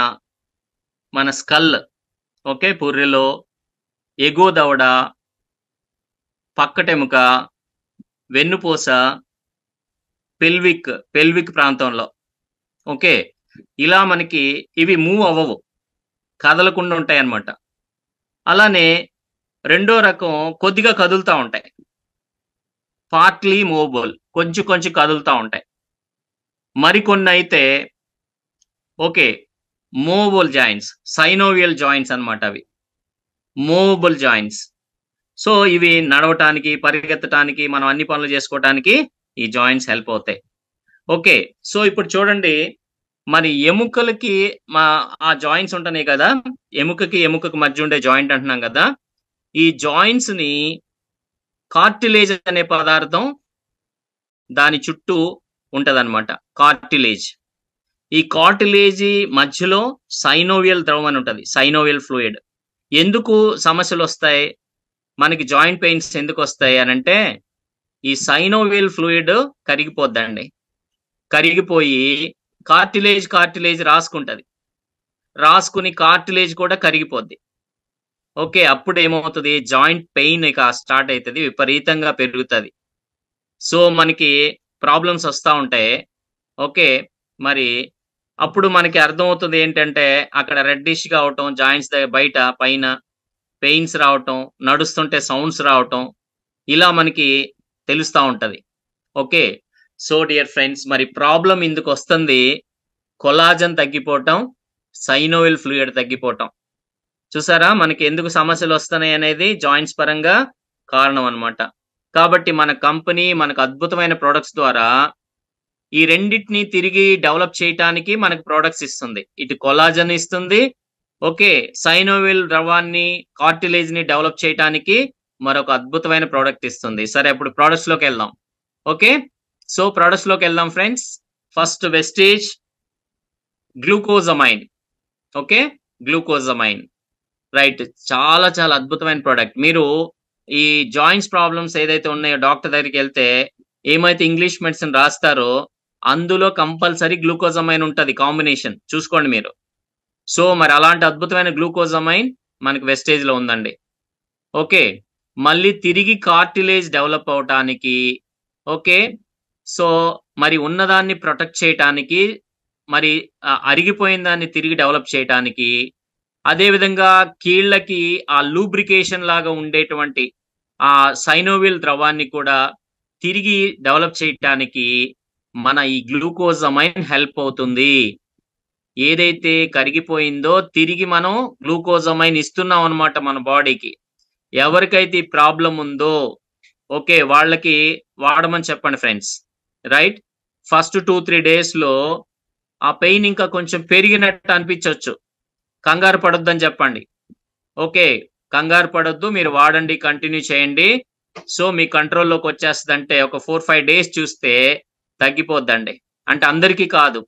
మన స్కల్, ఓకే, పుర్రెలో, ఎగువ దవడ, పక్కటెముక, వెన్నుపూస, పెల్విక్ ప్రాంతంలో. ఓకే. ఇలా మనకి ఇవి మూవ్ అవ్వవు, కదలకుండా ఉంటాయి అన్నమాట. అలానే రెండో రకం కొద్దిగా కదులుతూ ఉంటాయి, పార్ట్లీ మూవబుల్, కొంచెం కదులుతూ ఉంటాయి. మరికొన్ని అయితే okay movable joints, synovial joints అన్నమాట. అవి మూవబుల్ జాయింట్స్. సో ఇవి నడవటానికి, పరిగెత్తడానికి, మనం అన్ని పనులు చేసుకోవటానికి ఈ జాయింట్స్ హెల్ప్ అవుతాయి. ఓకే. సో ఇప్పుడు చూడండి, మరి ఎముకలకి ఆ జాయింట్స్ ఉంటున్నాయి కదా, ఎముకకి మధ్య ఉండే జాయింట్ అంటున్నాం కదా. ఈ జాయింట్స్ ని కార్టిలేజ్ అనే పదార్థం దాని చుట్టూ ఉంటదన్నమాట. కార్టిలేజ్. ఈ కార్టిలేజ్ మధ్యలో సైనోవియల్ ద్రవం అని ఉంటది, సైనోవియల్ ఫ్లూయిడ్. ఎందుకు సమస్యలు వస్తాయి మనకి, జాయింట్ పెయిన్స్ ఎందుకు వస్తాయి అని అంటే, ఈ సైనోవియల్ ఫ్లూయిడ్ కరిగిపోద్దండి. కరిగిపోయి కార్టిలేజ్ రాసుకుంటది. రాసుకుని కార్టిలేజ్ కూడా కరిగిపోద్ది. ఓకే. అప్పుడు ఏమవుతుంది, జాయింట్ పెయిన్ ఇక స్టార్ట్ అవుతుంది, విపరీతంగా పెరుగుతుంది. సో మనకి ప్రాబ్లమ్స్ వస్తూ ఉంటాయి. ఓకే. మరి అప్పుడు మనకి అర్థమవుతుంది ఏంటంటే అక్కడ రెడ్డిష్‌గా అవటం, జాయింట్స్ దగ్గర బయట పైన పెయిన్స్ రావటం, నడుస్తుంటే సౌండ్స్ రావటం, ఇలా మనకి తెలుస్తా ఉంటది. ఓకే. సో డియర్ ఫ్రెండ్స్, మరి ప్రాబ్లమ్ ఇందుకొస్తుంది కొలాజన్ తగ్గిపోవటం, సైనోవిల్ ఫ్లూయిడ్ తగ్గిపోవటం. చూసారా మనకి ఎందుకు సమస్యలొస్తున్నాయి అనేది జాయింట్స్ పరంగా కారణం అన్నమాట. కాబట్టి మన కంపెనీ మనకు అద్భుతమైన ప్రొడక్ట్స్ ద్వారా ఈ రెండిటిని తిరిగి డెవలప్ చేయటానికి మనకు ప్రొడక్ట్స్ ఇస్తుంది. ఇటు కొలాజన్ ఇస్తుంది. ఓకే. సైనోవిల్ ద్రవాన్ని, కార్టిలేజ్‌ని డెవలప్ చేయటానికి మరొక అద్భుతమైన ప్రొడక్ట్ ఇస్తుంది. సరే ఇప్పుడు ప్రొడక్ట్స్‌లోకెళ్దాం. ఓకే. సో ప్రొడక్ట్స్‌లోకెళ్దాం friends. First Vestige glucosamine. Okay. Glucosamine. Right. చాలా చాలా అద్భుతమైన ప్రొడక్ట్. మీరు ఈ జాయింట్స్ ప్రాబ్లమ్స్ ఏదైతే ఉన్నాయో డాక్టర్ దగ్గరికెళ్తే ఏమైతే ఇంగ్లీష్ మెడిసిన్ రాస్తారో అందులో కంపల్సరీ గ్లూకోజమైన్ ఉంటది కాంబినేషన్. చూసుకోండి మీరు. సో మరి అలాంటి అద్భుతమైన గ్లూకోజమైన్ మనకి వెస్టేజ్‌లో ఉందండి. ఓకే. మళ్ళీ తిరిగి కార్టిలేజ్ డెవలప్ అవ్వటానికి, ఓకే. సో మరి ఉన్నదాన్ని ప్రొటెక్ట్ చేయటానికి, మరి అరిగిపోయిన దాన్ని తిరిగి డెవలప్ చేయటానికి, అదే విధంగా కీళ్ళకి ఆ లూబ్రికేషన్ లాగా ఉండేటువంటి ఆ సైనోవిల్ ద్రవాన్ని కూడా తిరిగి డెవలప్ చేయటానికి మన ఈ గ్లూకోజమైన్ హెల్ప్ అవుతుంది. ఏదైతే కరిగిపోయిందో తిరిగి మనం గ్లూకోజమైన్ ఇస్తున్నాం అన్నమాట మన బాడీకి. ఎవరికైతే ఈ ప్రాబ్లమ్ ఉందో ఓకే వాళ్ళకి వాడమని చెప్పండి ఫ్రెండ్స్. రైట్. ఫస్ట్ 2-3 డేస్‌లో ఆ పెయిన్ ఇంకా కొంచెం పెరిగినట్టు అనిపించొచ్చు. కంగారు పడొద్దని చెప్పండి. ఓకే. కంగారు పడొద్దు. మీరు వాడండి, కంటిన్యూ చేయండి. సో మీ కంట్రోల్‌లోకి వచ్చేస్తదంటే ఒక 4-5 డేస్ చూస్తే తగ్గిపోద్దండి. అంటే అందరికీ కాదు.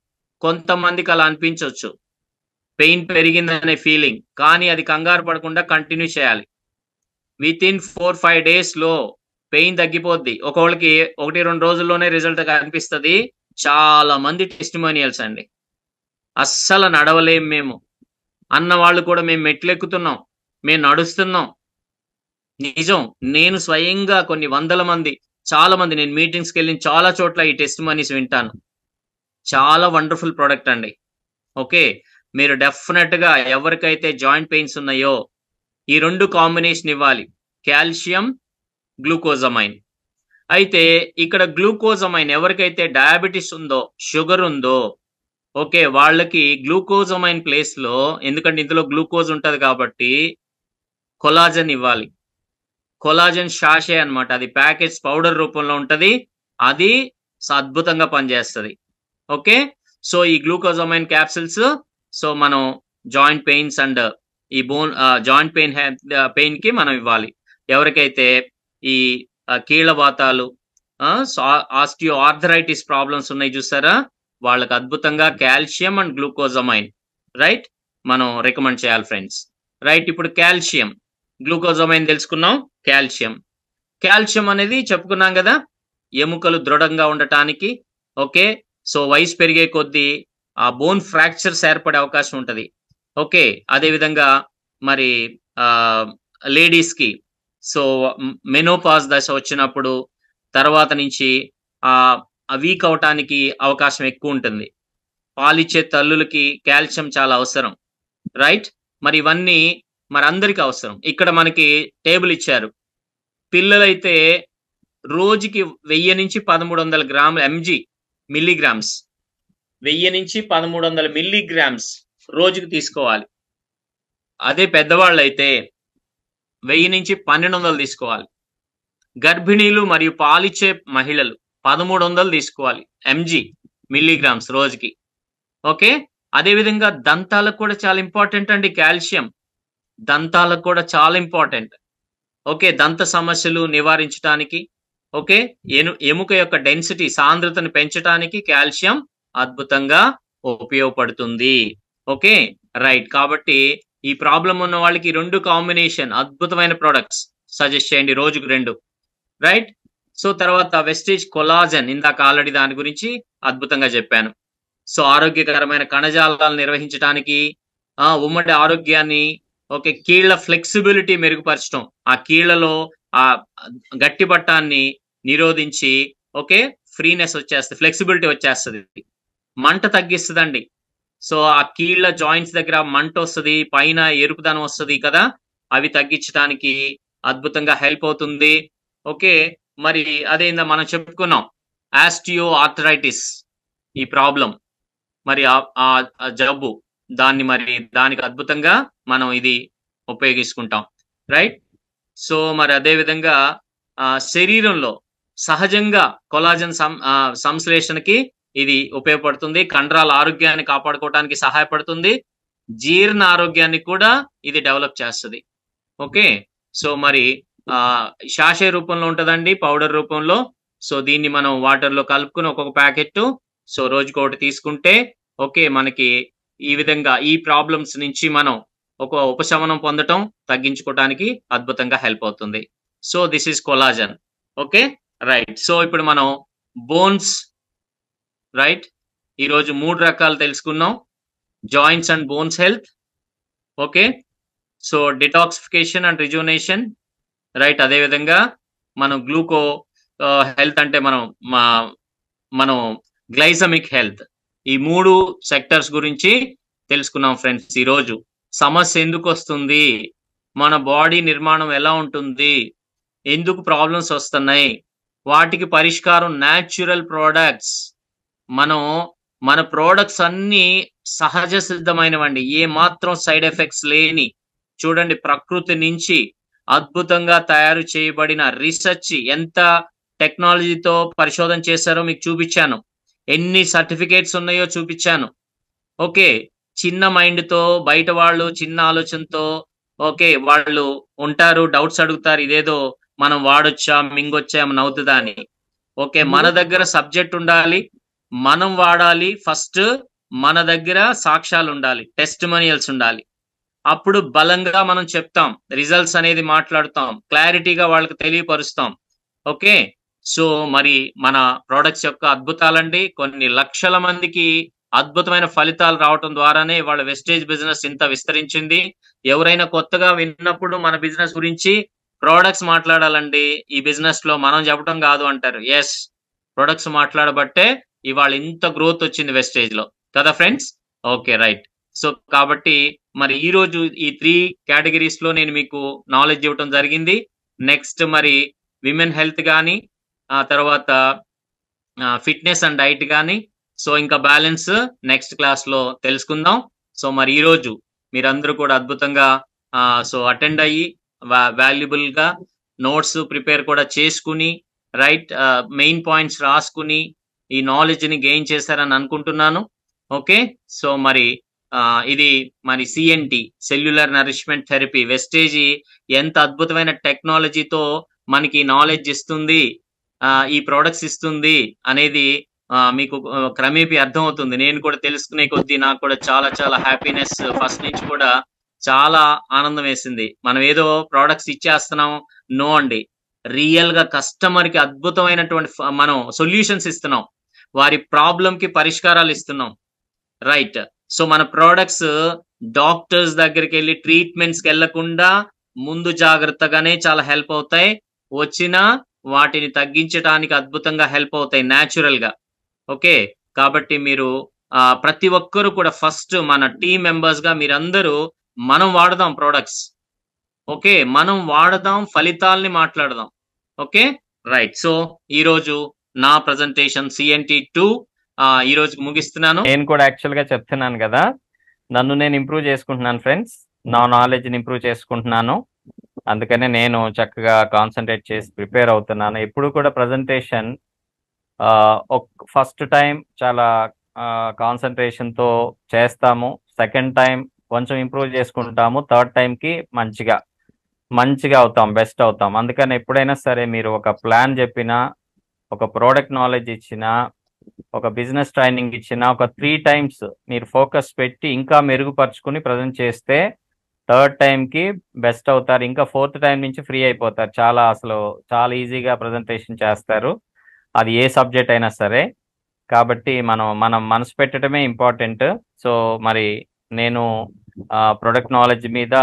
కొంతమందికి అలా అనిపించొచ్చు. పెయిన్ పెరిగిందనే ఫీలింగ్. కానీ అది కంగారు పడకుండా కంటిన్యూ చేయాలి. వితిన్ 4-5 డేస్‌లో పెయిన్ తగ్గిపోద్ది. ఒక్కోళ్ళకి 1-2 రోజుల్లోనే రిజల్ట్ కనిపిస్తది. చాలా మంది టెస్టిమోనియల్స్ అండి. అస్సలు నడవలేం మేము అన్న వాళ్ళు కూడా మేము మెట్లెక్కుతున్నాం. మేము నడుస్తున్నాం. నిజం. నేను స్వయంగా కొన్ని వందల మంది, చాలా మంది నేను మీటింగ్స్‌కెళ్ళిన చాలా చోట్ల ఈ టెస్టిమోనీస్ వింటాను. చాలా వండర్‌ఫుల్ ప్రొడక్ట్ అండి. ఓకే. మీరు డెఫినిట్‌గా ఎవరికైతే జాయింట్ పెయిన్స్ ఉన్నాయో ఈ 2 కాంబినేషన్ ఇవ్వాలి. Calcium, glucosamine. అయితే ఇక్కడ గ్లూకోజమైన్ ఎవరికైతే డయాబెటిస్ ఉందో, షుగర్ ఉందో, ఓకే. వాళ్ళకి గ్లూకోజమైన్ ప్లేస్‌లో ఎందుకంటే ఇందులో గ్లూకోజ్ ఉంటది కాబట్టి కొలాజన్ ఇవ్వాలి. కొలాజన్ సాషే అన్నమాట. అది ప్యాకెట్స్ పౌడర్ రూపంలో ఉంటది. అది అద్భుతంగా పనిచేస్తది. ఓకే. సో ఈ గ్లూకోజమైన్ క్యాప్సూల్స్ సో మనం జాయింట్ పెయిన్స్ అండ్ ఈ జాయింట్ పెయిన్‌కి మనం ఇవ్వాలి. ఎవరికైతే ఈ కీళ్ళవాతాలు, ఆస్టియో ఆర్థరైటిస్ ప్రాబ్లమ్స్ ఉన్నాయి చూసారా? వాళ్ళకి అద్భుతంగా కాల్షియం అండ్ గ్లూకోజమైన్ రైట్ మనం రికమెండ్ చేయాలి ఫ్రెండ్స్. రైట్. ఇప్పుడు కాల్షియం, గ్లూకోజమైన్ తెలుసుకున్నాం. కాల్షియం అనేది చెప్పుకున్నాం కదా, ఎముకలు దృఢంగా ఉండటానికి. ఓకే. సో వయసు పెరిగే కొద్దీ ఆ బోన్ ఫ్రాక్చర్స్ ఏర్పడే అవకాశం ఉంటది. ఓకే. అదే విధంగా మరి లేడీస్‌కి సో మెనోపాజ్ దశ వచ్చినప్పుడు తర్వాత నుంచి వీక్ అవటానికి అవకాశం ఎక్కువ ఉంటుంది. పాలిచ్చే తల్లులకి కాల్షియం చాలా అవసరం. రైట్. మరి ఇవన్నీ మరి అందరికి అవసరం. ఇక్కడ మనకి టేబుల్ ఇచ్చారు. పిల్లలైతే రోజుకి 1000 నుంచి 1300 గ్రాముల మిల్లీగ్రామ్స్ 1000 నుంచి 1300 మిల్లీగ్రామ్స్ రోజుకి తీసుకోవాలి. అదే పెద్దవాళ్ళైతే 1000 నుంచి 1200 తీసుకోవాలి. గర్భిణీలు మరియు పాలిచ్చే మహిళలు 1300 తీసుకోవాలి మిల్లీగ్రామ్స్ రోజుకి. ఓకే. అదే విధంగా దంతాలకు కూడా చాలా ఇంపార్టెంట్ అండి కాల్షియం. దంతాలకు కూడా చాలా ఇంపార్టెంట్. ఓకే. దంత సమస్యలు నివారించడానికి, ఓకే, ఎముక యొక్క డెన్సిటీ సాంద్రతను పెంచడానికి కాల్షియం అద్భుతంగా ఉపయోగపడుతుంది. ఓకే. రైట్. కాబట్టి ఈ ప్రాబ్లం ఉన్న వాళ్ళకి 2 కాంబినేషన్ అద్భుతమైన ప్రొడక్ట్స్ సజెస్ట్ చేయండి రోజుకు 2. రైట్. సో తర్వాత వెస్టేజ్ కొలాజన్ ఇందాక ఆల్రెడీ దాని గురించి అద్భుతంగా చెప్పాను. సో ఆరోగ్యకరమైన కణజాలాలను నిర్వహించడానికి, ఉమ్మడి ఆరోగ్యాన్ని, ఓకే, కీళ్ల ఫ్లెక్సిబిలిటీ మెరుగుపరచడం, ఆ కీళ్లలో ఆ గట్టిపట్టాన్ని నిరోధించి, ఓకే, ఫ్రీనెస్ వచ్చేస్తుంది, ఫ్లెక్సిబిలిటీ వచ్చేస్తుంది. మంట తగ్గిస్తుందండి. సో ఆ కీళ్ళ జాయింట్స్ దగ్గర మంట వస్తుంది, పైన ఎరుపుదనం వస్తుంది కదా, అవి తగ్గించడానికి అద్భుతంగా హెల్ప్ అవుతుంది. ఓకే, మరి అదేందా మనం చెప్పుకున్నాం ఆస్టియో ఆర్థరైటిస్, ఈ ప్రాబ్లం, మరి ఆ జబ్బు, దానికి అద్భుతంగా మనం ఇది ఉపయోగించుకుంటాం, రైట్. సో మరి అదే విధంగా శరీరంలో సహజంగా కొలాజన్ సంశ్లేషణకి ఇది ఉపయోగపడుతుంది, కండరాల ఆరోగ్యాన్ని కాపాడుకోవడానికి సహాయపడుతుంది, జీర్ణ ఆరోగ్యాన్ని కూడా ఇది డెవలప్ చేస్తుంది. ఓకే, సో మరి శాషే రూపంలో ఉంటుందండి, పౌడర్ రూపంలో. సో దీన్ని మనం వాటర్లో కలుపుకుని ఒక్కొక్క ప్యాకెట్ సో రోజుకొకటి తీసుకుంటే ఓకే, మనకి ఈ విధంగా ఈ ప్రాబ్లమ్స్ నుంచి మనం ఒక ఉపశమనం పొందటం, తగ్గించుకోవడానికి అద్భుతంగా హెల్ప్ అవుతుంది. So this is collagen. Okay, right. So ఇప్పుడు మనం బోన్స్, రైట్, ఈరోజు 3 రకాలు తెలుసుకున్నాం, joints and bones health. Okay, so detoxification and rejuvenation, right. అదే విధంగా మనం గ్లూకో హెల్త్ అంటే మనం గ్లైసమిక్ హెల్త్, ఈ 3 సెక్టర్స్ గురించి తెలుసుకున్నాం ఫ్రెండ్స్. ఈరోజు సమస్య ఎందుకు వస్తుంది, మన బాడీ నిర్మాణం ఎలా ఉంటుంది, ఎందుకు ప్రాబ్లమ్స్ వస్తున్నాయి, వాటికి పరిష్కారం న్యాచురల్ ప్రోడక్ట్స్. మన ప్రోడక్ట్స్ అన్ని సహజ సిద్ధమైనవండి, ఏ మాత్రం సైడ్ ఎఫెక్ట్స్ లేని, చూడండి ప్రకృతి నుంచి అద్భుతంగా తయారు చేయబడిన, రీసెర్చ్ ఎంత టెక్నాలజీతో పరిశోధన చేశారో మీకు చూపించాను, ఎన్ని సర్టిఫికేట్స్ ఉన్నాయో చూపించాను. ఓకే, చిన్న మైండ్తో బయట వాళ్ళు చిన్న ఆలోచనతో ఓకే వాళ్ళు ఉంటారు, డౌట్స్ అడుగుతారు, ఇదేదో మనం వాడొచ్చా, మింగొచ్చా, ఏమన్నా అవుతుందా అని. ఓకే, మన దగ్గర సబ్జెక్ట్ ఉండాలి, మనం వాడాలి, ఫస్ట్ మన దగ్గర సాక్ష్యాలు ఉండాలి, టెస్టిమోనియల్స్ ఉండాలి, అప్పుడు బలంగా మనం చెప్తాం, రిజల్ట్స్ అనేది మాట్లాడుతాం, క్లారిటీగా వాళ్ళకి తెలియపరుస్తాం. ఓకే, సో మరి మన ప్రోడక్ట్స్ యొక్క అద్భుతాలండి, కొన్ని లక్షల మందికి అద్భుతమైన ఫలితాలు రావటం ద్వారానే వాళ్ళ వెస్టేజ్ బిజినెస్ ఇంత విస్తరించింది. ఎవరైనా కొత్తగా విన్నప్పుడు మన బిజినెస్ గురించి ప్రోడక్ట్స్ మాట్లాడాలండి, ఈ బిజినెస్ లో మనం చెప్పడం కాదు అంటారు. ఎస్, ప్రొడక్ట్స్ మాట్లాడబట్టే ఇవాళ ఇంత గ్రోత్ వచ్చింది వెస్టేజ్ లో కదా ఫ్రెండ్స్. Okay, right. సో కాబట్టి మరి ఈ రోజు ఈ 3 కేటగిరీస్ లో నేను మీకు నాలెడ్జ్ ఇవ్వటం జరిగింది. నెక్స్ట్ మరి విమెన్ హెల్త్ కానీ, ఆ తర్వాత ఫిట్నెస్ అండ్ డైట్ కానీ, సో ఇంకా బ్యాలెన్స్ నెక్స్ట్ క్లాస్ లో తెలుసుకుందాం. సో మరి ఈ రోజు మీరందరూ కూడా అద్భుతంగా సో అటెండ్ అయ్యి వాల్యుబుల్ గా నోట్స్ ప్రిపేర్ కూడా చేసుకుని, రైట్, మెయిన్ పాయింట్స్ రాసుకుని ఈ నాలెడ్జ్ ని గెయిన్ చేశారని అనుకుంటున్నాను. ఓకే, సో మరి ఇది మరి CNT, cellular nourishment therapy, Vestige ఎంత అద్భుతమైన టెక్నాలజీతో మనకి నాలెడ్జ్ ఇస్తుంది, ఈ ప్రొడక్ట్స్ ఇస్తుంది అనేది మీకు క్రమేపీ అర్థమవుతుంది. నేను కూడా తెలుసుకునే కొద్దీ నాకు కూడా చాలా చాలా హ్యాపీనెస్, ఫస్ట్ నుంచి కూడా చాలా ఆనందం వేసింది. మనం ఏదో ప్రోడక్ట్స్ ఇచ్చేస్తున్నాం, నో అండి, రియల్ గా కస్టమర్ కి అద్భుతమైనటువంటి మనం సొల్యూషన్స్ ఇస్తున్నాం, వారి ప్రాబ్లం కి పరిష్కారాలు ఇస్తున్నాం, రైట్. సో మన ప్రోడక్ట్స్ డాక్టర్స్ దగ్గరికి వెళ్ళి ట్రీట్మెంట్స్ కి వెళ్లకుండా ముందు జాగ్రత్తగానే చాలా హెల్ప్ అవుతాయి, వచ్చిన వాటిని తగ్గించడానికి అద్భుతంగా హెల్ప్ అవుతాయి న్యాచురల్ గా. ఓకే, కాబట్టి మీరు ప్రతి ఒక్కరు కూడా ఫస్ట్ మన టీం మెంబర్స్ గా మీరందరూ మనం వాడదాం ప్రోడక్ట్స్. ఓకే, మనం వాడదాం, ఫలితాలని మాట్లాడదాం. Okay, right. సో ఈ రోజు నా ప్రజెంటేషన్ సిఎన్టి 2 ఈ రోజుకి ముగిస్తున్నాను. నేను కూడా యాక్చువల్ గా చెప్తున్నాను కదా, నన్ను నేను ఇంప్రూవ్ చేసుకుంటున్నాను ఫ్రెండ్స్, నా నాలెడ్జ్ ని ఇంప్రూవ్ చేసుకుంటున్నాను, అందుకనే నేను చక్కగా కాన్సన్ట్రేట్ చేసి ప్రిపేర్ అవుతున్నాను. ఎప్పుడు కూడా ప్రజెంటేషన్ ఫస్ట్ టైం చాలా కాన్సన్ట్రేషన్తో చేస్తాము, సెకండ్ టైం కొంచెం ఇంప్రూవ్ చేసుకుంటాము, థర్డ్ టైంకి మంచిగా అవుతాం, బెస్ట్ అవుతాం. అందుకని ఎప్పుడైనా సరే మీరు ఒక ప్లాన్ చెప్పినా, ఒక ప్రోడక్ట్ నాలెడ్జ్ ఇచ్చినా, ఒక బిజినెస్ ట్రైనింగ్ ఇచ్చినా, ఒక 3 times మీరు ఫోకస్ పెట్టి ఇంకా మెరుగుపరుచుకుని ప్రజెంట్ చేస్తే థర్డ్ టైంకి బెస్ట్ అవుతారు, ఇంకా 4th టైం నుంచి ఫ్రీ అయిపోతారు. చాలా ఈజీగా ప్రజెంటేషన్ చేస్తారు, అది ఏ సబ్జెక్ట్ అయినా సరే. కాబట్టి మనం మనసు పెట్టడమే ఇంపార్టెంట్. సో మరి నేను ప్రొడక్ట్ నాలెడ్జ్ మీద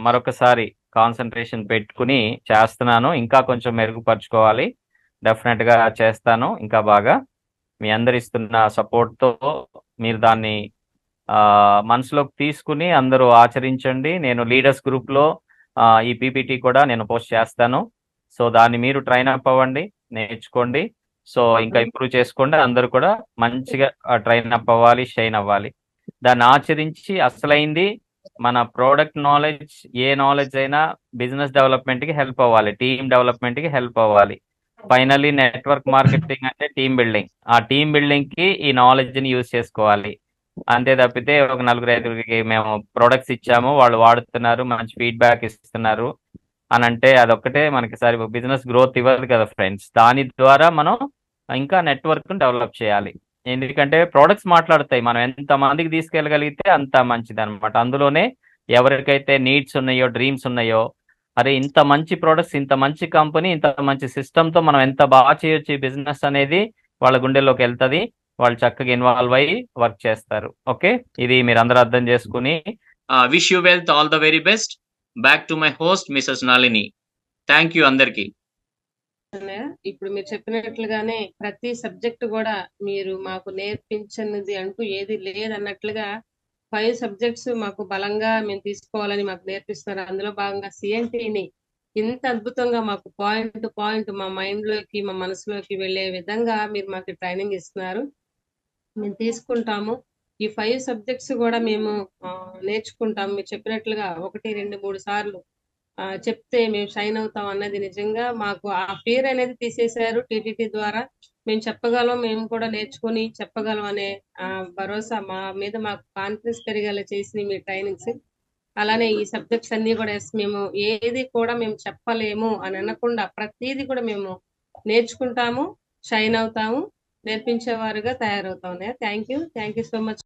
మరొకసారి కాన్సన్ట్రేషన్ పెట్టుకుని చేస్తున్నాను, ఇంకా కొంచెం మెరుగుపరుచుకోవాలి, డెఫినెట్గా చేస్తాను ఇంకా బాగా. మీ అందరు ఇస్తున్న సపోర్ట్తో మీరు దాన్ని మనసులోకి తీసుకుని అందరూ ఆచరించండి. నేను లీడర్స్ గ్రూప్లో ఈ పీపీటీ కూడా నేను పోస్ట్ చేస్తాను. సో దాన్ని మీరు ట్రైన్ అప్ అవ్వండి, నేర్చుకోండి. సో ఇంకా ఇంప్రూవ్ చేసుకోండి. అందరూ కూడా మంచిగా ట్రైన్ అప్ అవ్వాలి, షైన్ అవ్వాలి. దాన్ని ఆచరించి అసలైంది మన ప్రోడక్ట్ నాలెడ్జ్, ఏ నాలెడ్జ్ అయినా బిజినెస్ డెవలప్మెంట్కి హెల్ప్ అవ్వాలి, టీమ్ డెవలప్మెంట్కి హెల్ప్ అవ్వాలి. ఫైనల్లీ నెట్వర్క్ మార్కెటింగ్ అంటే టీమ్ బిల్డింగ్. ఆ టీమ్ బిల్డింగ్కి ఈ నాలెడ్జ్ని యూజ్ చేసుకోవాలి. అంతే తప్పితే ఒక 4-5 మేము ప్రొడక్ట్స్ ఇచ్చాము, వాళ్ళు వాడుతున్నారు, మంచి ఫీడ్బ్యాక్ ఇస్తున్నారు అని అంటే అదొక్కటే మనకి సరి బిజినెస్ గ్రోత్ ఇవ్వదు కదా ఫ్రెండ్స్. దాని ద్వారా మనం ఇంకా నెట్వర్క్ డెవలప్ చేయాలి. ఎందుకంటే ప్రొడక్ట్స్ మాట్లాడతాయి, మనం ఎంత మందికి తీసుకెళ్ళగలిగితే అంత మంచిది అనమాట. అందులోనే ఎవరికైతే నీడ్స్ ఉన్నాయో, డ్రీమ్స్ ఉన్నాయో, అరే ఇంత మంచి ప్రొడక్ట్స్, ఇంత మంచి కంపెనీ, ఇంత మంచి సిస్టమ్తో మనం ఎంత బాగా చేయొచ్చు ఈ బిజినెస్ అనేది వాళ్ళ గుండెల్లోకి వెళ్తుంది. వాళ్ళు చక్కగా ఇన్వాల్వ్ అయ్యి వర్క్ చేస్తారు. ఓకే, ఇది మీరు అందరూ అర్థం చేసుకుని wish you wealth, all the very best. Back to my host Mrs Nalini. Thank you అందరికి. ఇప్పుడు మీరు చెప్పినట్లుగానే ప్రతి సబ్జెక్ట్ కూడా మీరు మాకు నేర్పించినది అంటూ ఏది లేదన్నట్లుగా 5 సబ్జెక్ట్స్ మాకు బలంగా మేము తీసుకోవాలని మాకు నేర్పిస్తున్నారు. అందులో భాగంగా సిఎన్టీని ఇంత అద్భుతంగా మాకు పాయింట్ టు పాయింట్ మా మైండ్ లోకి, మా మనసులోకి వెళ్లే విధంగా మీరు మాకు ట్రైనింగ్ ఇస్తున్నారు. మేము తీసుకుంటాము. ఈ 5 సబ్జెక్ట్స్ కూడా మేము నేర్చుకుంటాము. మీరు చెప్పినట్లుగా 1, 2, 3 సార్లు చెప్తే మేము షైన్ అవుతాం అన్నది నిజంగా మాకు ఆ ఫియర్ అనేది తీసేశారు టీటీటీ ద్వారా. మేము చెప్పగలం, మేము కూడా నేర్చుకుని చెప్పగలం అనే భరోసా మా మీద మాకు కాన్ఫిడెన్స్ పెరిగేలా చేసి మీ ట్రైనింగ్స్. అలానే ఈ సబ్జెక్ట్స్ అన్ని కూడా మేము ఏది కూడా మేము చెప్పలేము అని అనకుండా ప్రతిదీ కూడా మేము నేర్చుకుంటాము, షైన్ అవుతాము, నేర్పించేవారుగా తయారవుతాం. Thank you so much.